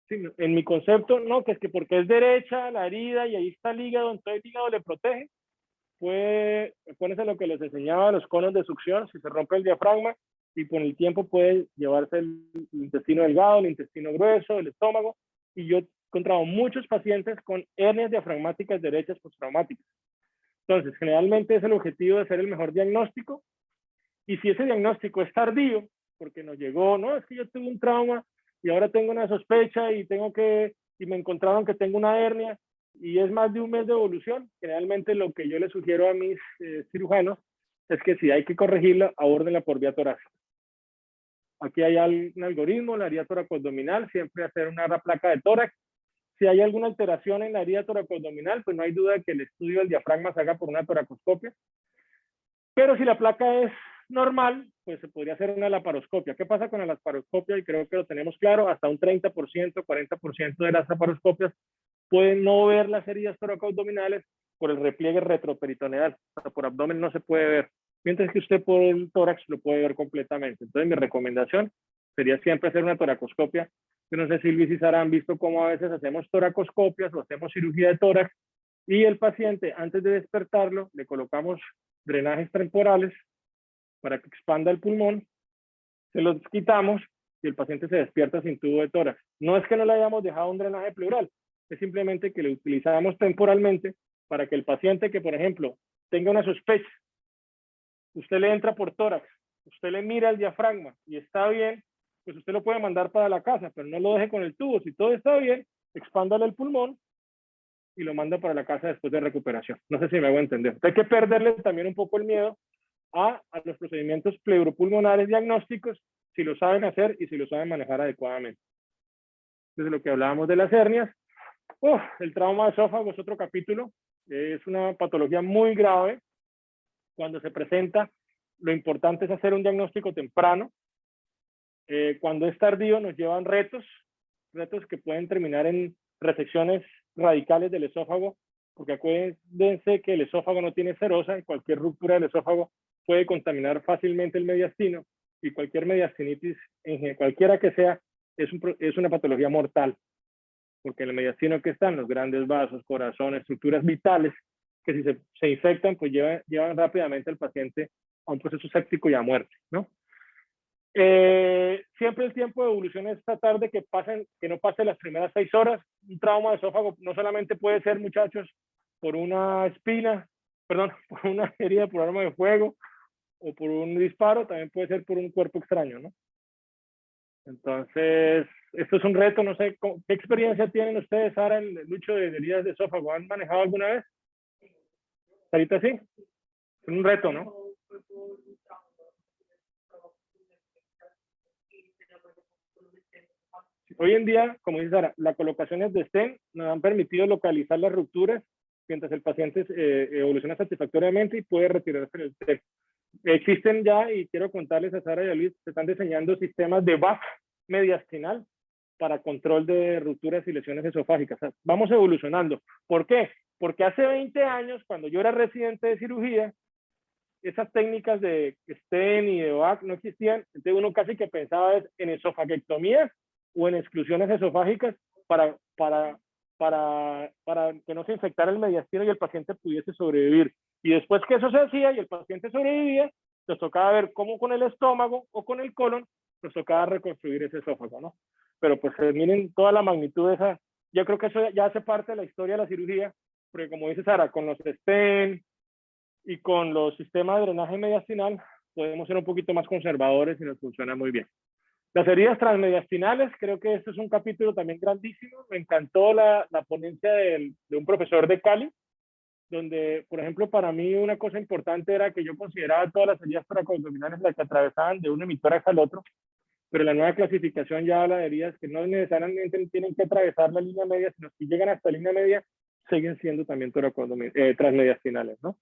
Sí, en mi concepto, no, que es que porque es derecha la herida y ahí está el hígado, entonces el hígado le protege. Pues, acuérdense lo que les enseñaba, los conos de succión. Si se rompe el diafragma, y con el tiempo puede llevarse el intestino delgado, el intestino grueso, el estómago, y yo he encontrado muchos pacientes con hernias diafragmáticas derechas postraumáticas. Entonces, generalmente es el objetivo de hacer el mejor diagnóstico, y si ese diagnóstico es tardío, porque nos llegó, no, es que yo tuve un trauma y ahora tengo una sospecha y me encontraron que tengo una hernia y es más de un mes de evolución, generalmente lo que yo le sugiero a mis cirujanos es que si hay que corregirla, abórdenla por vía torácica. Aquí hay un algoritmo, la herida toracoabdominal, siempre hacer una placa de tórax. Si hay alguna alteración en la herida toracoabdominal, pues no hay duda de que el estudio del diafragma se haga por una toracoscopia. Pero si la placa es normal, pues se podría hacer una laparoscopia. ¿Qué pasa con la laparoscopia? Y creo que lo tenemos claro, hasta un 30%, 40% de las laparoscopias pueden no ver las heridas toracoabdominales por el repliegue retroperitoneal. O sea, por abdomen no se puede ver, mientras que usted por el tórax lo puede ver completamente. Entonces mi recomendación sería siempre hacer una toracoscopia. Yo no sé si Luis y Sara han visto cómo a veces hacemos toracoscopias o hacemos cirugía de tórax y el paciente, antes de despertarlo, le colocamos drenajes temporales para que expanda el pulmón, se los quitamos y el paciente se despierta sin tubo de tórax. No es que no le hayamos dejado un drenaje pleural, es simplemente que le utilizamos temporalmente para que el paciente que, por ejemplo, tenga una sospecha, usted le entra por tórax, usted le mira el diafragma y está bien, pues usted lo puede mandar para la casa, pero no lo deje con el tubo. Si todo está bien, expándale el pulmón y lo manda para la casa después de recuperación. No sé si me hago entender. Hay que perderle también un poco el miedo a los procedimientos pleuropulmonares diagnósticos, si lo saben hacer y si lo saben manejar adecuadamente. Entonces, lo que hablábamos de las hernias, el trauma de esófago es otro capítulo, es una patología muy grave. Cuando se presenta, lo importante es hacer un diagnóstico temprano. Cuando es tardío, nos llevan retos que pueden terminar en resecciones radicales del esófago, porque acuérdense que el esófago no tiene serosa y cualquier ruptura del esófago puede contaminar fácilmente el mediastino, y cualquier mediastinitis, cualquiera que sea, es una patología mortal, porque en el mediastino que están los grandes vasos, corazón, estructuras vitales, que si se infectan, pues llevan rápidamente al paciente a un proceso séptico y a muerte, ¿no? Siempre el tiempo de evolución es tratar de que no pase las primeras 6 horas. Un trauma de esófago no solamente puede ser, muchachos, por una espina, perdón, por una herida por arma de fuego o por un disparo, también puede ser por un cuerpo extraño, ¿no? Entonces, esto es un reto, no sé, ¿qué experiencia tienen ustedes, Sara, en el lucho de heridas de esófago? ¿Han manejado alguna vez? ¿Sarita sí? Es un reto, ¿no? Hoy en día, como dice Sara, las colocaciones de stent nos han permitido localizar las rupturas mientras el paciente evoluciona satisfactoriamente y puede retirarse del stent. Existen ya, y quiero contarles a Sara y a Luis, se están diseñando sistemas de VAC mediastinal para control de rupturas y lesiones esofágicas. O sea, vamos evolucionando. ¿Por qué? Porque hace 20 años, cuando yo era residente de cirugía, esas técnicas de stent y de VAC no existían. Entonces uno casi que pensaba en esofaguectomías o en exclusiones esofágicas para que no se infectara el mediastino y el paciente pudiese sobrevivir. Y después que eso se hacía y el paciente sobrevivía, nos tocaba ver cómo con el estómago o con el colon nos tocaba reconstruir ese esófago, ¿no? Pero pues miren toda la magnitud de esa. Yo creo que eso ya hace parte de la historia de la cirugía, porque como dice Sara, con los stent y con los sistemas de drenaje mediastinal podemos ser un poquito más conservadores y nos funciona muy bien. Las heridas transmediastinales, creo que este es un capítulo también grandísimo. Me encantó la ponencia de un profesor de Cali, donde, por ejemplo, para mí una cosa importante era que yo consideraba todas las heridas toracoabdominales las que atravesaban de un hemitórax al otro, pero la nueva clasificación ya habla de heridas que no necesariamente tienen que atravesar la línea media, sino que llegan hasta la línea media, siguen siendo también transmediastinales, ¿no?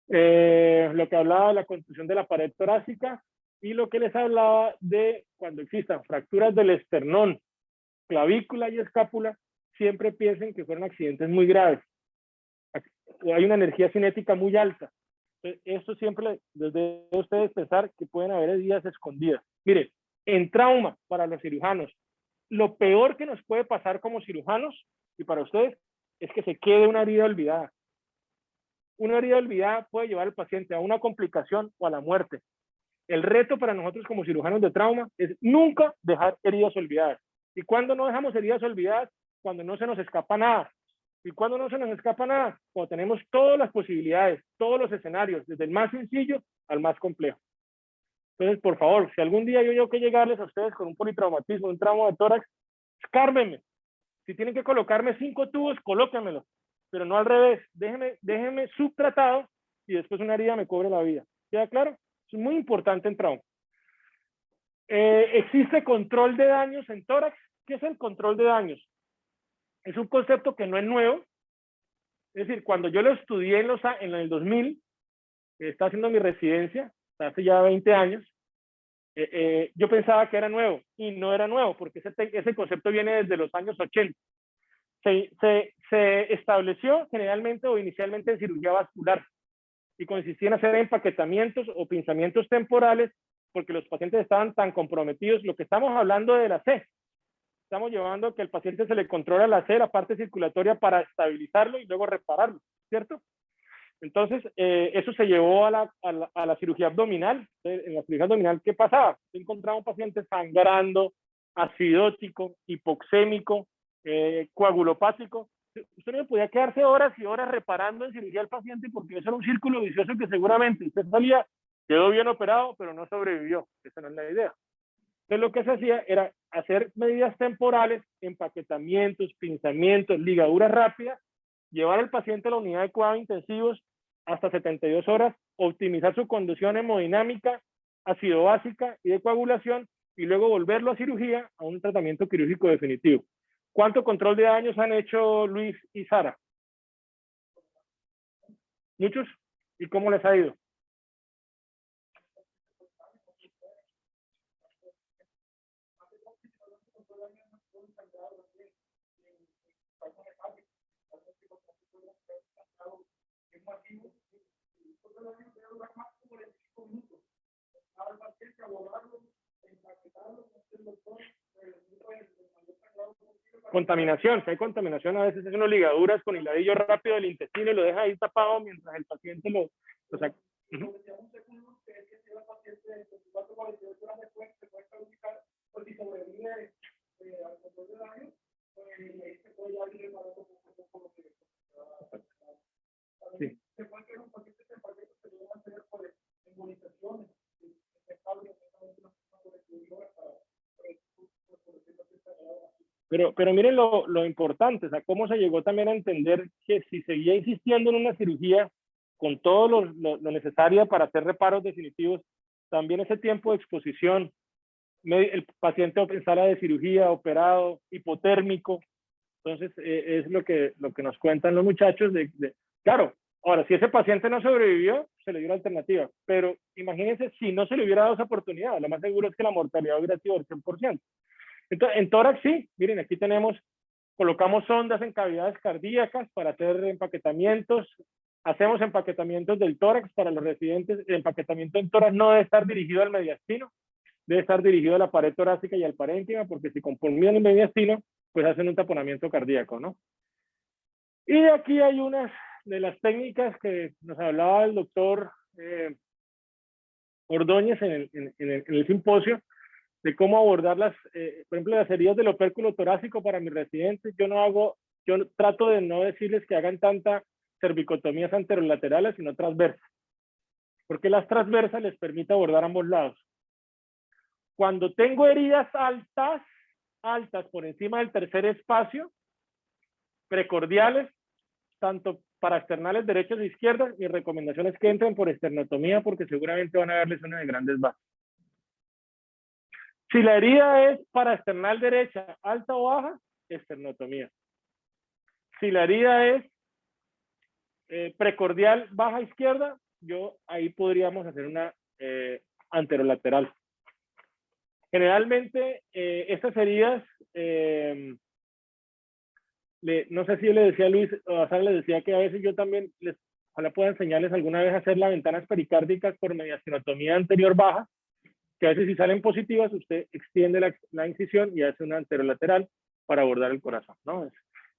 Lo que hablaba de la construcción de la pared torácica y lo que les hablaba de cuando existan fracturas del esternón, clavícula y escápula, siempre piensen que fueron accidentes muy graves. Hay una energía cinética muy alta. Esto siempre les debe a ustedes pensar que pueden haber heridas escondidas. Mire, en trauma para los cirujanos, lo peor que nos puede pasar como cirujanos y para ustedes es que se quede una herida olvidada. Una herida olvidada puede llevar al paciente a una complicación o a la muerte. El reto para nosotros como cirujanos de trauma es nunca dejar heridas olvidadas. ¿Y cuando no dejamos heridas olvidadas? Cuando no se nos escapa nada. ¿Y cuando no se nos escapa nada? Cuando tenemos todas las posibilidades, todos los escenarios, desde el más sencillo al más complejo. Entonces, por favor, si algún día yo tengo que llegarles a ustedes con un politraumatismo, un trauma de tórax, escárbenme. Si tienen que colocarme 5 tubos, colóquenmelos. Pero no al revés. Déjenme subtratado y después una herida me cobre la vida. ¿Queda claro? Es muy importante en trauma. ¿Existe control de daños en tórax? ¿Qué es el control de daños? Es un concepto que no es nuevo. Es decir, cuando yo lo estudié en el 2000, estaba haciendo mi residencia, hace ya 20 años, yo pensaba que era nuevo y no era nuevo porque ese concepto viene desde los años 80. Se estableció generalmente o inicialmente en cirugía vascular y consistía en hacer empaquetamientos o pinzamientos temporales porque los pacientes estaban tan comprometidos. Lo que estamos hablando de la C, estamos llevando a que el paciente se le controla la C, la parte circulatoria, para estabilizarlo y luego repararlo, ¿cierto? Entonces, eso se llevó a la cirugía abdominal. En la cirugía abdominal, ¿qué pasaba? Se encontraba un paciente sangrando, acidótico, hipoxémico, coagulopático. Usted no podía quedarse horas y horas reparando en cirugía al paciente porque eso era un círculo vicioso que seguramente usted salía, quedó bien operado, pero no sobrevivió. Esa no es la idea. Entonces, lo que se hacía era hacer medidas temporales, empaquetamientos, pinzamientos, ligaduras rápidas, llevar al paciente a la unidad de cuidados intensivos hasta 72 horas, optimizar su conducción hemodinámica, ácido básica y de coagulación, y luego volverlo a cirugía, a un tratamiento quirúrgico definitivo. ¿Cuánto control de daños han hecho Luis y Sara? ¿Muchos? ¿Y cómo les ha ido? Contaminación, que hay contaminación, a veces es unas ligaduras con hiladillo rápido del intestino y lo deja ahí tapado mientras el paciente lo saca. Sí. Pero miren lo importante, o sea, cómo se llegó también a entender que si seguía insistiendo en una cirugía con todo lo necesario para hacer reparos definitivos, también ese tiempo de exposición, el paciente en sala de cirugía, operado, hipotérmico. Entonces, es lo que nos cuentan los muchachos. Claro, ahora, si ese paciente no sobrevivió, se le dio una alternativa. Pero imagínense si no se le hubiera dado esa oportunidad. Lo más seguro es que la mortalidad hubiera sido del 100%. Entonces, en tórax sí, miren, aquí colocamos sondas en cavidades cardíacas para hacer empaquetamientos. Hacemos empaquetamientos del tórax para los residentes. El empaquetamiento en tórax no debe estar dirigido al mediastino, debe estar dirigido a la pared torácica y al parénquima, porque si componen el mediastino, pues hacen un taponamiento cardíaco, ¿no? Y de aquí hay unas de las técnicas que nos hablaba el doctor Ordóñez en el simposio, de cómo abordar por ejemplo, las heridas del opérculo torácico para mis residentes. Yo trato de no decirles que hagan tanta cervicotomías anterolaterales, sino transversas, porque las transversas les permite abordar ambos lados. Cuando tengo heridas altas por encima del tercer espacio, precordiales, tanto para externales derechos e izquierdas, mi recomendación es que entren por esternotomía porque seguramente van a haber lesiones de grandes vasos. Si la herida es para external derecha, alta o baja, esternotomía. Si la herida es precordial baja izquierda, ahí podríamos hacer una anterolateral. Generalmente, estas heridas, no sé si yo le decía a Luis o a Sara, le decía que a veces yo también, ojalá pueda enseñarles alguna vez a hacer las ventanas pericárdicas por mediastinotomía anterior baja, que a veces si salen positivas, usted extiende la incisión y hace una anterolateral para abordar el corazón, ¿no?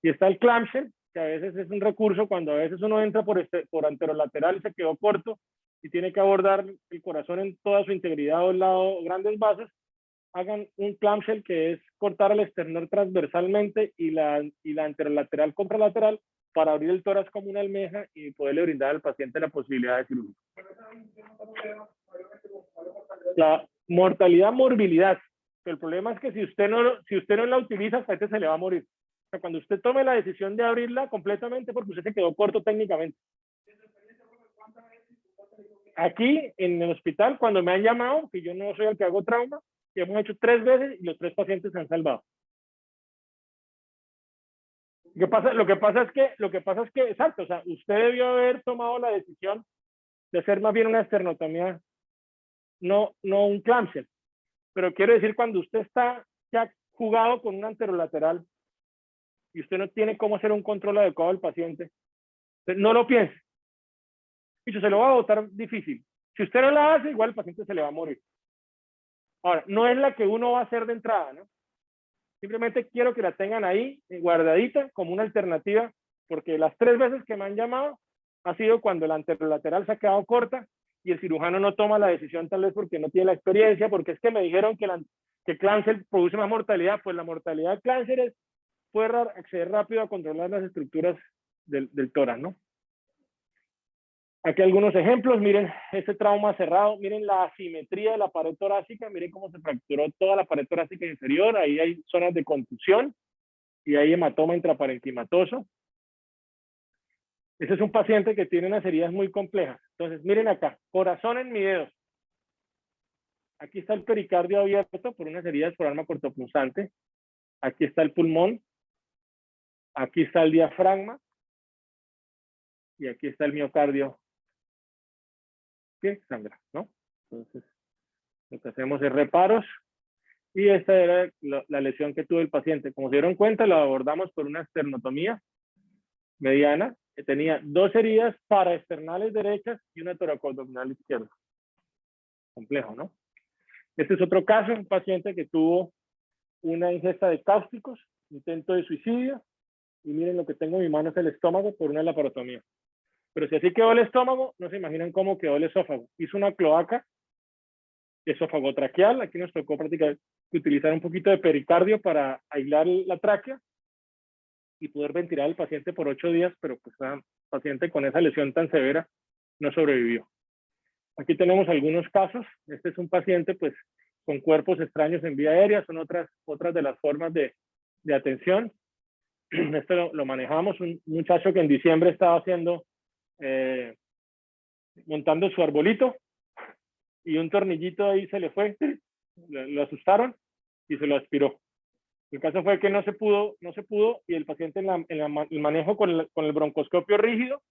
Y está el clamshell, que a veces es un recurso cuando a veces uno entra por anterolateral y se quedó corto, y tiene que abordar el corazón en toda su integridad o el lado, grandes vasos, hagan un clamshell, que es cortar el esternón transversalmente y la anterolateral contralateral para abrir el tórax como una almeja y poderle brindar al paciente la posibilidad de cirugía. La mortalidad, morbilidad. El problema es que si usted no la utiliza, a usted se le va a morir. O sea, cuando usted tome la decisión de abrirla completamente, porque usted se quedó corto técnicamente. Aquí en el hospital, cuando me han llamado, que yo no soy el que hago trauma, que hemos hecho 3 veces y los 3 pacientes se han salvado. Lo que pasa es que, exacto, o sea, usted debió haber tomado la decisión de hacer más bien una esternotomía, no un clamshell. Pero quiero decir, cuando usted está ya jugado con un anterolateral y usted no tiene cómo hacer un control adecuado del paciente, no lo piense. Y se lo va a botar difícil. Si usted no la hace, igual el paciente se le va a morir. Ahora, no es la que uno va a hacer de entrada, ¿no? Simplemente quiero que la tengan ahí guardadita como una alternativa, porque las 3 veces que me han llamado ha sido cuando la anterolateral se ha quedado corta y el cirujano no toma la decisión, tal vez porque no tiene la experiencia, porque es que me dijeron que cáncer produce más mortalidad. Pues la mortalidad de cáncer es poder acceder rápido a controlar las estructuras del tórax, ¿no? Aquí algunos ejemplos, miren este trauma cerrado, miren la asimetría de la pared torácica, miren cómo se fracturó toda la pared torácica inferior, ahí hay zonas de contusión y hay hematoma intraparenquimatoso. Ese es un paciente que tiene unas heridas muy complejas. Entonces, miren acá, corazón en mi dedo. Aquí está el pericardio abierto por unas heridas por arma cortopunzante. Aquí está el pulmón. Aquí está el diafragma. Y aquí está el miocardio que sangra, ¿no? Entonces, lo que hacemos es reparos. Y esta era la lesión que tuvo el paciente. Como se dieron cuenta, lo abordamos por una esternotomía mediana, que tenía 2 heridas paraesternales derechas y una toracoabdominal izquierda. Complejo, ¿no? Este es otro caso, un paciente que tuvo una ingesta de cáusticos, intento de suicidio, y miren lo que tengo en mi mano es el estómago por una laparotomía. Pero si así quedó el estómago, no se imaginan cómo quedó el esófago. Hizo una cloaca esofagotraqueal, aquí nos tocó prácticamente utilizar un poquito de pericardio para aislar la tráquea y poder ventilar al paciente por 8 días, pero pues el paciente con esa lesión tan severa no sobrevivió. Aquí tenemos algunos casos. Este es un paciente pues con cuerpos extraños en vía aérea, son otras de las formas de atención. Esto lo manejamos, un muchacho que en diciembre estaba montando su arbolito y un tornillito ahí se le fue, lo asustaron y se lo aspiró. El caso fue que no se pudo y el paciente en el manejo con el broncoscopio rígido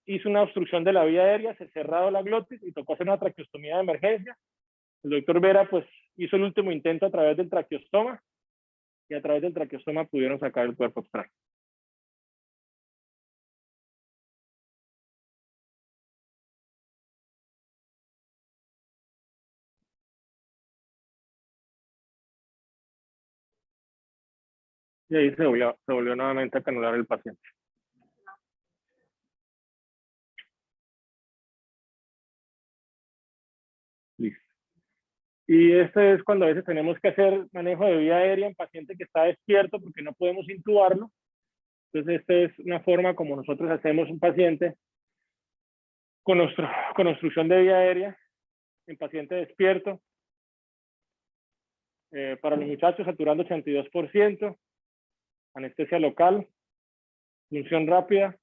hizo una obstrucción de la vía aérea, se cerró la glotis y tocó hacer una traqueostomía de emergencia. El doctor Vera pues hizo el último intento a través del traqueostoma y a través del traqueostoma pudieron sacar el cuerpo extraño. Y ahí se volvió nuevamente a canular el paciente. Listo. Y este es cuando a veces tenemos que hacer manejo de vía aérea en paciente que está despierto porque no podemos intubarlo. Entonces, esta es una forma como nosotros hacemos un paciente con obstrucción de vía aérea en paciente despierto. Para los muchachos, saturando 82%, anestesia local, función rápida,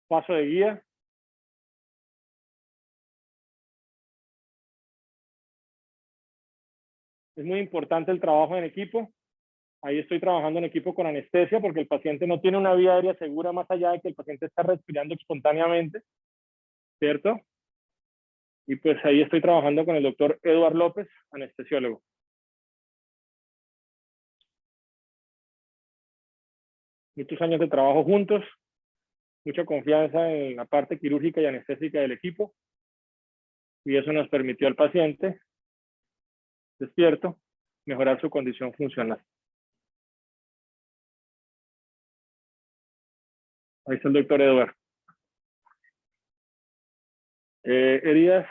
paso de guía. Es muy importante el trabajo en equipo. Ahí estoy trabajando en equipo con anestesia porque el paciente no tiene una vía aérea segura más allá de que el paciente está respirando espontáneamente, ¿cierto? Y pues ahí estoy trabajando con el doctor Eduardo López, anestesiólogo. Muchos años de trabajo juntos, mucha confianza en la parte quirúrgica y anestésica del equipo. Y eso nos permitió al paciente despierto mejorar su condición funcional. Ahí está el doctor Eduardo. Heridas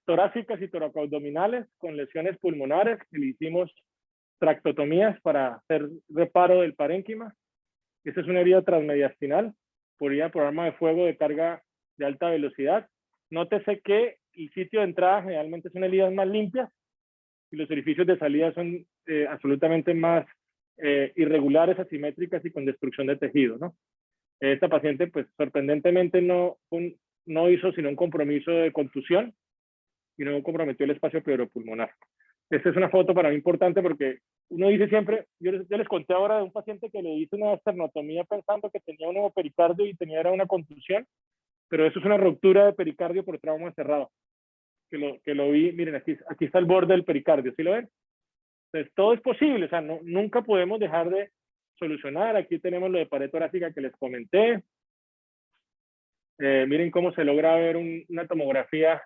torácicas y toracoabdominales con lesiones pulmonares, que le hicimos tractotomías para hacer reparo del parénquima. Esta es una herida transmediastinal por herida por arma de fuego de carga de alta velocidad. Nótese que el sitio de entrada generalmente son heridas más limpias y los orificios de salida son absolutamente más irregulares, asimétricas y con destrucción de tejido, ¿no? Esta paciente, pues sorprendentemente no hizo sino un compromiso de contusión y no comprometió el espacio pleuropulmonar. Esta es una foto para mí importante porque uno dice siempre, yo les conté ahora de un paciente que le hizo una esternotomía pensando que tenía un nuevo pericardio y tenía una contusión, pero eso es una ruptura de pericardio por trauma cerrado. Que lo vi, miren, aquí está el borde del pericardio, ¿sí lo ven? Entonces, todo es posible, o sea, nunca podemos dejar de solucionar. Aquí tenemos lo de pared torácica que les comenté. Miren cómo se logra ver una tomografía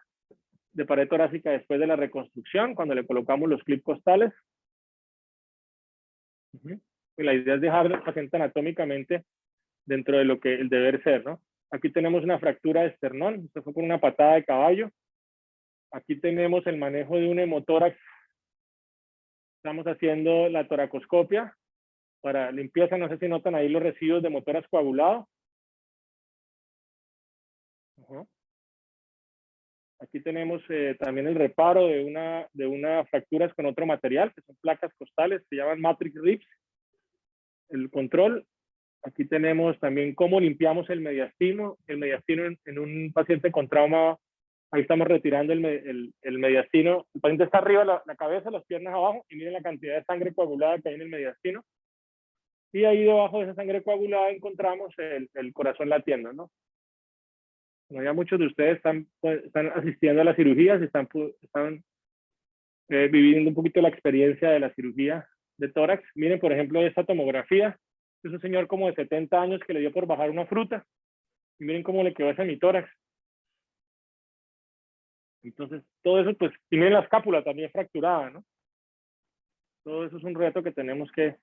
de pared torácica después de la reconstrucción, cuando le colocamos los clips costales. Y la idea es dejar al paciente anatómicamente dentro de lo que el deber ser, ¿no? Aquí tenemos una fractura de esternón, esto fue con una patada de caballo. Aquí tenemos el manejo de un hemotórax. Estamos haciendo la toracoscopia para limpieza. No sé si notan ahí los residuos de hemotórax coagulado. Aquí tenemos también el reparo de una fracturas con otro material, que son placas costales, se llaman matrix ribs. El control. Aquí tenemos también cómo limpiamos el mediastino. El mediastino en un paciente con trauma. Ahí estamos retirando el mediastino. El paciente está arriba, la cabeza, las piernas abajo, y miren la cantidad de sangre coagulada que hay en el mediastino. Y ahí debajo de esa sangre coagulada encontramos el corazón latiendo, ¿no? Bueno, ya muchos de ustedes están asistiendo a las cirugías, están viviendo un poquito la experiencia de la cirugía de tórax. Miren, por ejemplo, esta tomografía. Es un señor como de 70 años que le dio por bajar una fruta. Y miren cómo le quedó ese hemitórax. Entonces, todo eso, pues, y miren la escápula también fracturada, ¿no? Todo eso es un reto que tenemos que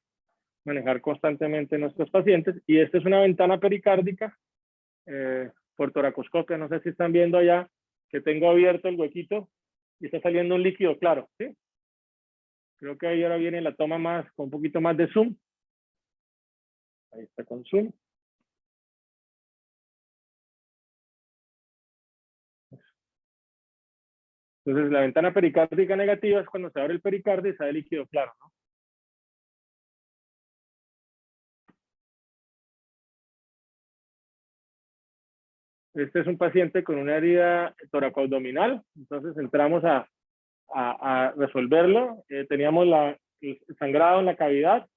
manejar constantemente en nuestros pacientes. Y esta es una ventana pericárdica por toracoscopia. No sé si están viendo allá que tengo abierto el huequito y está saliendo un líquido claro, ¿sí? Creo que ahí ahora viene la toma con un poquito más de zoom. Ahí está con zoom. Entonces, la ventana pericárdica negativa es cuando se abre el pericardio y sale líquido claro, ¿no? Este es un paciente con una herida toracoabdominal. Entonces, entramos a resolverlo. Teníamos el sangrado en la cavidad.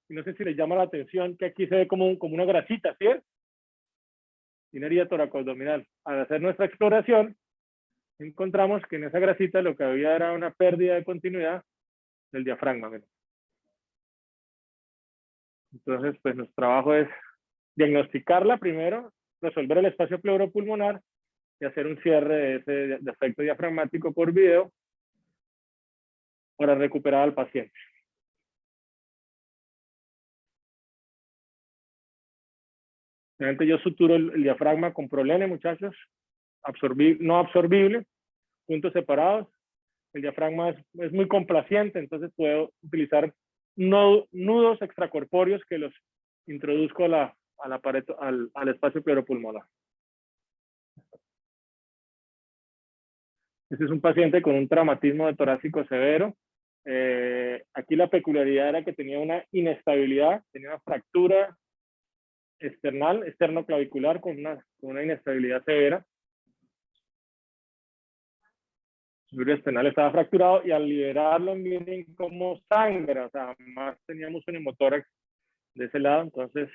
Y no sé si les llama la atención que aquí se ve como una grasita, ¿sí? Y una herida toracoabdominal. Al hacer nuestra exploración, encontramos que en esa grasita lo que había era una pérdida de continuidad del diafragma. ¿Ven? Entonces, pues nuestro trabajo es diagnosticarla primero, resolver el espacio pleuropulmonar y hacer un cierre de ese defecto diafragmático por video para recuperar al paciente. Realmente yo suturo el diafragma con prolene, muchachos, no absorbible, puntos separados. El diafragma es muy complaciente, entonces puedo utilizar nudos extracorpóreos que los introduzco a la pared, al espacio pleuropulmonar. Este es un paciente con un traumatismo de torácico severo. Aquí la peculiaridad era que tenía una inestabilidad, tenía una fractura external, externoclavicular con una inestabilidad severa. Su glúteo external estaba fracturado y al liberarlo miren cómo sangra, o sea, más teníamos un hemotórax de ese lado, entonces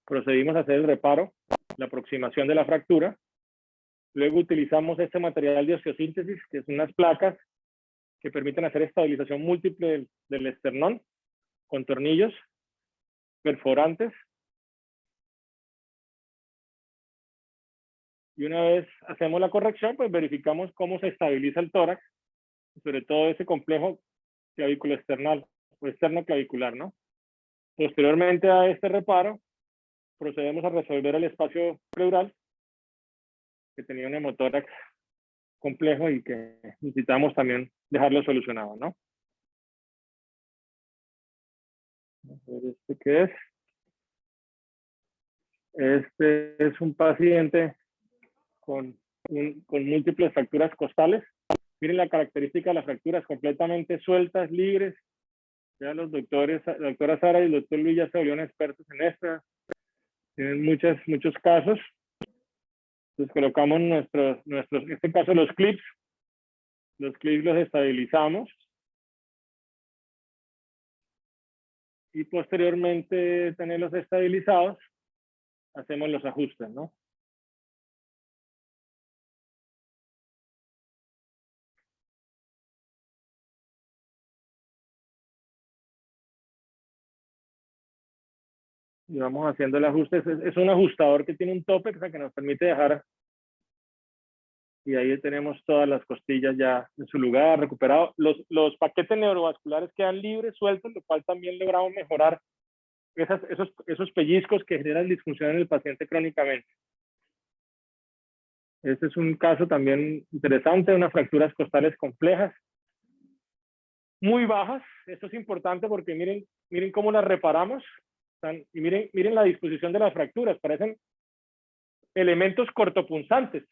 procedimos a hacer el reparo, la aproximación de la fractura. Luego utilizamos este material de osteosíntesis, que son unas placas que permiten hacer estabilización múltiple del esternón con tornillos perforantes. Y una vez hacemos la corrección, pues verificamos cómo se estabiliza el tórax, sobre todo ese complejo clavículo-external o externo-clavicular, ¿no? Posteriormente a este reparo, procedemos a resolver el espacio pleural, que tenía un hemotórax complejo y que necesitamos también dejarlo solucionado, ¿no? A ver, ¿este qué es? Este es un paciente con múltiples fracturas costales. Miren la característica de las fracturas completamente sueltas, libres. Ya los doctores, la doctora Sara y el doctor Luis ya se volvieron expertos en esta. Tienen muchos casos. Entonces colocamos en este caso los clips. Los clips los estabilizamos. Y posteriormente tenerlos estabilizados, hacemos los ajustes, ¿no? Y vamos haciendo el ajuste. Es un ajustador que tiene un tope, o sea, que nos permite dejar. Y ahí tenemos todas las costillas ya en su lugar, recuperado. Los paquetes neurovasculares quedan libres, sueltos, lo cual también logramos mejorar esos pellizcos que generan disfunción en el paciente crónicamente. Este es un caso también interesante, unas fracturas costales complejas, muy bajas. Esto es importante porque miren cómo las reparamos. Y miren la disposición de las fracturas, parecen elementos cortopunzantes.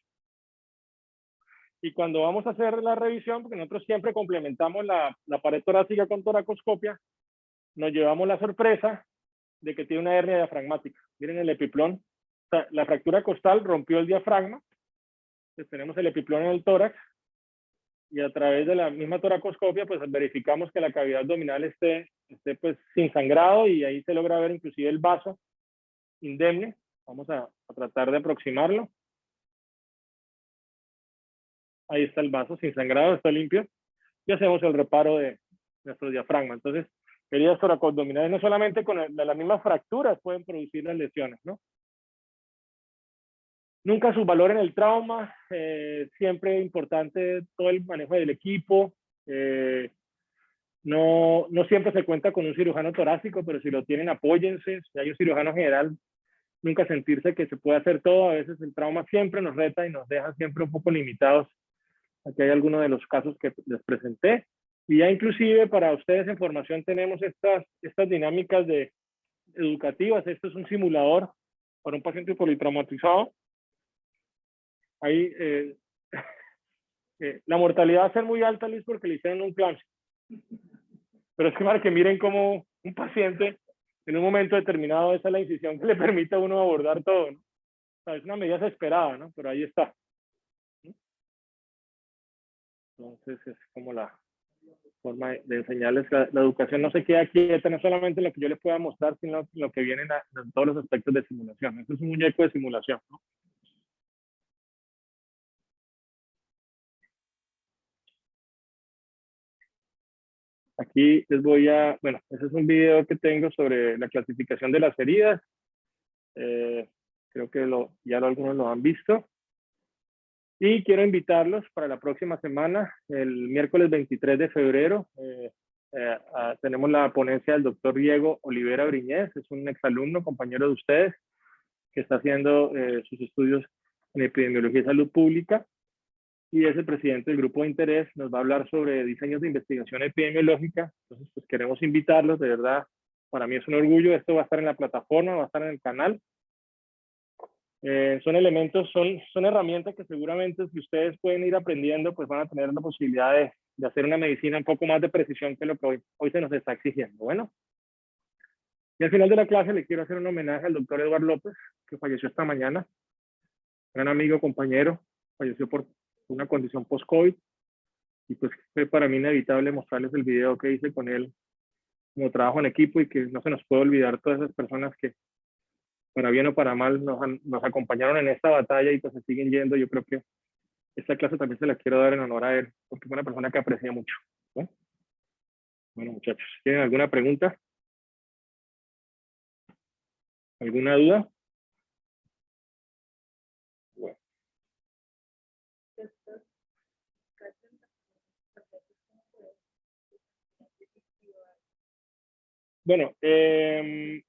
Y cuando vamos a hacer la revisión, porque nosotros siempre complementamos la pared torácica con toracoscopia, nos llevamos la sorpresa de que tiene una hernia diafragmática. Miren el epiplón. O sea, la fractura costal rompió el diafragma. Entonces tenemos el epiplón en el tórax. Y a través de la misma toracoscopia, pues verificamos que la cavidad abdominal esté pues sin sangrado, y ahí se logra ver inclusive el vaso indemne. Vamos a tratar de aproximarlo. Ahí está el vaso sin sangrado, está limpio. Y hacemos el reparo de nuestro diafragma. Entonces, heridas toracoabdominales no solamente con las mismas fracturas pueden producir las lesiones, ¿no? Nunca subvalor en el trauma, siempre importante todo el manejo del equipo. No siempre se cuenta con un cirujano torácico, pero si lo tienen, apóyense. Si hay un cirujano general, nunca sentirse que se puede hacer todo. A veces el trauma siempre nos reta y nos deja siempre un poco limitados. Aquí hay algunos de los casos que les presenté. Y ya inclusive para ustedes en formación tenemos estas dinámicas educativas. Esto es un simulador para un paciente politraumatizado. Ahí la mortalidad va a ser muy alta, Luis, porque le hicieron un clamp. Pero es que para que miren cómo un paciente en un momento determinado, esa es la incisión que le permite a uno abordar todo, ¿no? O sea, es una medida desesperada, ¿no? Pero ahí está. Entonces es como la forma de enseñarles. La educación no se queda quieta, no solamente en lo que yo les pueda mostrar, sino en lo que viene en todos los aspectos de simulación. Esto es un muñeco de simulación, ¿no? Aquí les voy a, bueno, ese es un video que tengo sobre la clasificación de las heridas. Creo que algunos lo han visto. Y quiero invitarlos para la próxima semana, el miércoles 23 de febrero. Tenemos la ponencia del doctor Diego Olivera Briñez, es un exalumno, compañero de ustedes, que está haciendo sus estudios en epidemiología y salud pública, y es el presidente del grupo de interés. Nos va a hablar sobre diseños de investigación epidemiológica. Entonces, pues queremos invitarlos, de verdad, para mí es un orgullo. Esto va a estar en la plataforma, va a estar en el canal. Son elementos, son herramientas que seguramente si ustedes pueden ir aprendiendo, pues van a tener la posibilidad de hacer una medicina un poco más de precisión que lo que hoy se nos está exigiendo. Bueno, y al final de la clase le quiero hacer un homenaje al doctor Eduardo López, que falleció esta mañana. Gran amigo, compañero, falleció por una condición post-COVID, y pues fue para mí inevitable mostrarles el video que hice con él como trabajo en equipo, y que no se nos puede olvidar todas esas personas que para bien o para mal nos acompañaron en esta batalla y pues se siguen yendo. Yo creo que esta clase también se la quiero dar en honor a él, porque es una persona que aprecia mucho, ¿no? Bueno, muchachos, ¿tienen alguna pregunta? ¿Alguna duda? Bueno. Bueno,